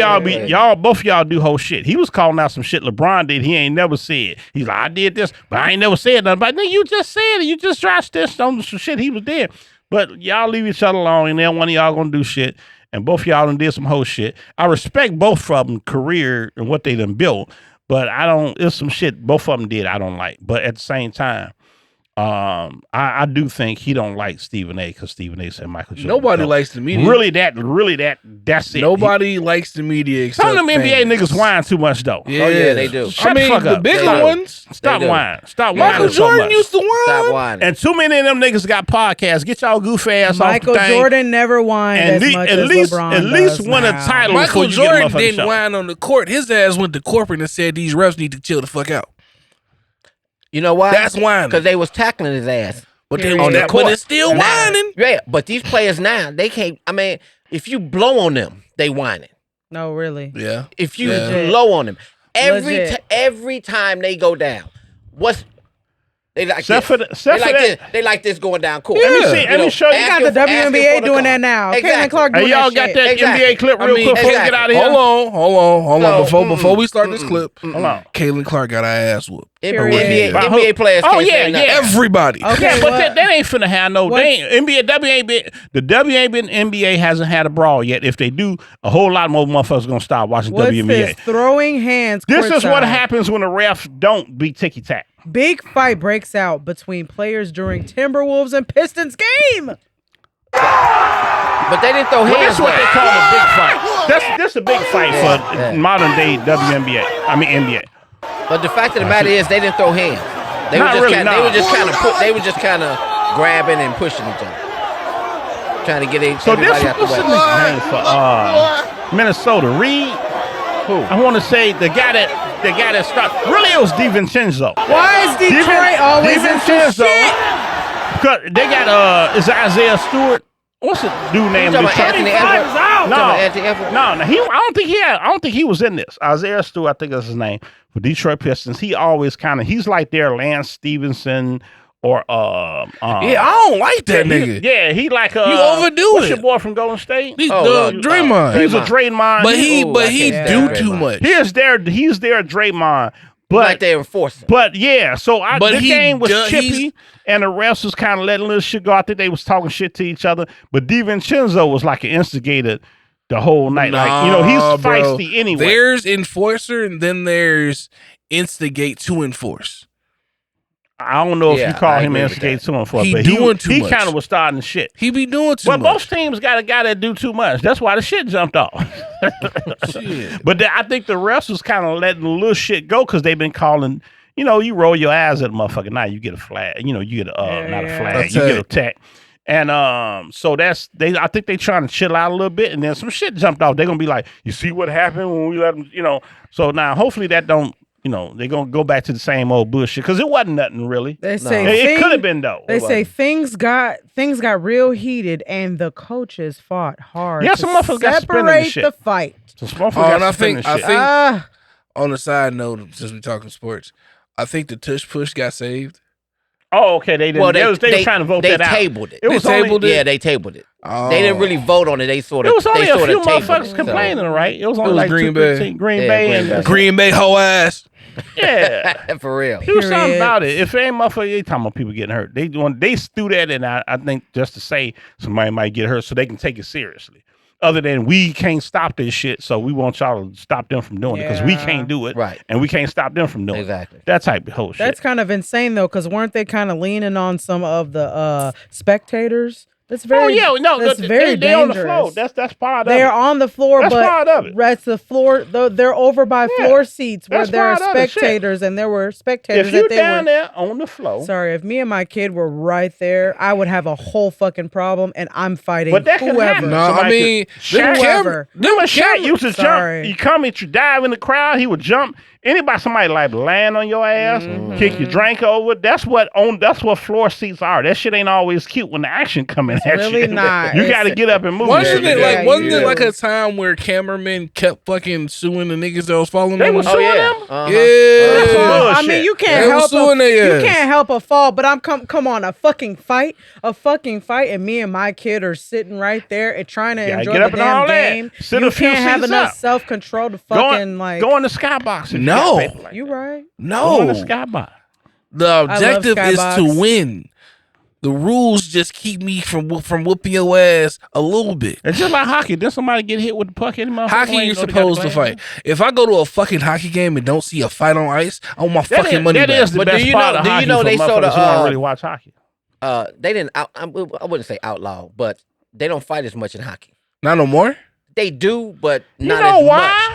S1: of y'all do whole shit. He was calling out some shit LeBron did. He ain't never said. He's like, I did this, but I ain't never said nothing. But then you just said it. You just dropped this on some shit he was dead. But y'all leave each other alone, and then one of y'all gonna do shit. And both of y'all done did some whole shit. I respect both of them career and what they done built, but there's some shit both of them did I don't like. But at the same time, I do think he don't like Stephen A because Stephen A said Michael Jordan.
S2: Nobody likes the media.
S1: That's it.
S2: Nobody likes the media.
S1: Some of them NBA niggas whine too much though.
S2: Yeah,
S4: they do.
S1: Shut the fuck up.
S2: The bigger ones.
S1: Stop whining. Stop whining.
S2: Michael Jordan used to whine.
S4: Stop whining.
S1: And too many of them niggas got podcasts. Get y'all goof ass off the thing.
S3: Michael Jordan never whined as much as LeBron
S1: At least win a title.
S2: Michael Jordan didn't whine on the court. His ass went to corporate and said these refs need to chill the fuck out.
S4: You know why?
S2: That's whining.
S4: Because they was tackling his ass.
S2: But they on the court. But it's still whining.
S4: Yeah, but these players now, they can't. I mean, if you blow on them, they whining.
S3: No, really.
S2: Yeah.
S4: If you blow on them, every time they go down, they like this. They like this going down court.
S1: Let me show you.
S3: They got the WNBA doing that now.
S4: Exactly.
S3: Caitlin Clark doing
S1: y'all got that NBA clip real quick before we get out of here?
S2: Hold on. Before we start this clip, hold on. Caitlin Clark got her ass whooped.
S4: NBA players can't say nothing.
S2: Everybody.
S1: Okay, but that ain't finna have no. The WNBA and NBA hasn't had a brawl yet. If they do, a whole lot more motherfuckers gonna start watching WNBA.
S3: This? Throwing hands.
S1: This is what happens when the refs don't be ticky tack.
S3: Big fight breaks out between players during Timberwolves and Pistons game.
S4: But they didn't throw hands.
S1: That's what they call a big fight. That's a big fight for modern day WNBA. I mean NBA.
S4: But the fact of the matter is, they didn't throw hands. They were just kind of grabbing and pushing each other, trying to get everybody out the way.
S1: Name for Minnesota, Reed. Who? I want to say the guy that started. Really, it was DiVincenzo.
S3: Why is Detroit always in some shit?
S1: Because they got is Isaiah Stewart. What's the dude named?
S4: Anthony Edwards?
S1: I don't think he was in this. Isaiah Stewart, I think that's his name. For Detroit Pistons, he always he's like their Lance Stevenson or
S2: I don't like that nigga.
S1: Yeah, he like
S2: you overdo
S1: what's your boy from Golden State?
S2: He's Draymond.
S1: He's a Draymond.
S2: But he do too much.
S1: He's their Draymond. But
S4: like they enforce it.
S1: But yeah, so the game was chippy, and the refs was kind of letting little shit go. I think they was talking shit to each other. But DiVincenzo was like an instigator the whole night. He's feisty anyway.
S2: There's enforcer, and then there's instigate to enforce.
S1: I don't know if you call him instigate to enforce,
S2: he
S1: but
S2: doing too
S1: he
S2: much.
S1: kind of was starting the shit.
S2: He be doing too much.
S1: Well, most teams got a guy that do too much. That's why the shit jumped off.
S2: Shit.
S1: But I think the refs was kind of letting the little shit go because they've been calling. You roll your eyes at a motherfucker. Now you get a flag. You get a not a flag. You get a tech. And so I think they trying to chill out a little bit, and then some shit jumped off. They're gonna be like, you see what happened when we let them. So now hopefully that don't. They're gonna go back to the same old bullshit because it wasn't nothing really.
S3: They say
S1: it could have been though.
S3: They say things got real heated, and the coaches fought hard.
S1: Yeah, some motherfuckers got spinning the shit.
S3: The fight.
S1: Some motherfuckers got spinning the shit.
S2: I think on the side note, since we talking sports, I think the tush push got saved.
S1: Oh, okay. They didn't. Well, they were trying to vote that out.
S4: They tabled it.
S1: They tabled it.
S4: Yeah, they tabled it. Oh. They didn't really vote on it. They sort of.
S1: It was only a few
S4: motherfuckers
S1: complaining, right? It was only like
S2: Green Bay.
S1: Green Bay
S2: Green Bay whole ass.
S1: Yeah,
S4: for real.
S1: Do something about it. If it ain't motherfucker, they talking about people getting hurt. They do that, and I think just to say somebody might get hurt, so they can take it seriously. Other than we can't stop this shit, so we want y'all to stop them from doing it because we can't do it,
S4: right?
S1: And we can't stop them from doing it. That type of whole shit.
S3: That's kind of insane though, because weren't they kind of leaning on some of the spectators? That's very.
S1: Oh yeah, no,
S3: that's very
S1: they on the floor. That's part of it.
S3: They're on the floor,
S1: that's
S3: but
S1: part of it.
S3: That's the floor. They're over by floor seats where there are spectators, and there were spectators.
S1: If you down there on the floor,
S3: sorry, if me and my kid were right there, I would have a whole fucking problem, and I'm fighting.
S1: But that
S3: whoever.
S1: can happen.
S2: No, I mean,
S3: whoever.
S1: Remember Shaq used to jump. You come and you dive in the crowd, he would jump. Somebody like land on your ass, kick your drink over. That's what floor seats are. That shit ain't always cute when the action coming at you.
S3: Really not.
S1: You got to get up and move.
S2: Wasn't it like a time where cameramen kept fucking suing the niggas that was following them?
S1: They were suing them?
S2: Yeah.
S3: I mean, you can't help a fall, but come on, a fucking fight, and me and my kid are sitting right there and trying to enjoy the damn game. You can't have enough self-control to fucking
S1: go in the skybox.
S2: No,
S3: you right.
S2: No,
S1: on the skybox.
S2: The objective is to win. The rules just keep me from whooping your ass a little bit.
S1: It's just like hockey. Did somebody get hit with the puck?
S2: Hockey, you're supposed to fight. If I go to a fucking hockey game and don't see a fight on ice, I want my fucking money back.
S1: That is the best part of hockey. Do you know they sort of don't really watch hockey?
S4: They didn't. I wouldn't say outlaw, but they don't fight as much in hockey.
S2: Not no more.
S4: They do, but not
S1: you know
S4: as
S1: why?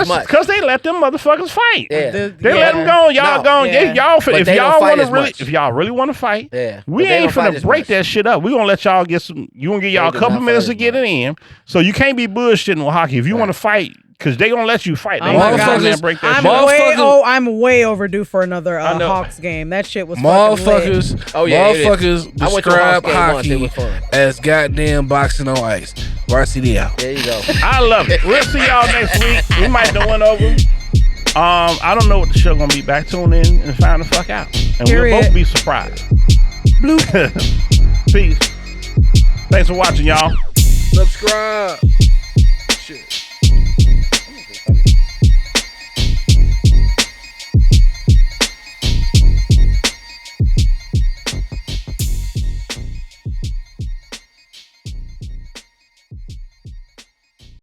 S4: much.
S1: Because they let them motherfuckers fight.
S4: Yeah.
S1: They let them go. Y'all go. If y'all really want to fight, we ain't finna break that shit up. We gonna let y'all get some. You gonna get y'all a couple minutes to get it in. So you can't be bullshitting with hockey. If you want to fight, because they gonna let you fight. They ain't break that shit.
S3: I'm way overdue for another Hawks game. That shit was
S2: motherfuckers. Motherfuckers describe hockey as goddamn boxing on ice. Varsity out.
S4: There you go.
S1: I love it. We'll see y'all next week. We might do one over. I don't know what the show gonna be. Back tune in and find the fuck out, and we'll both be surprised.
S3: Blue.
S1: Peace. Thanks for watching, y'all.
S2: Subscribe. Shit.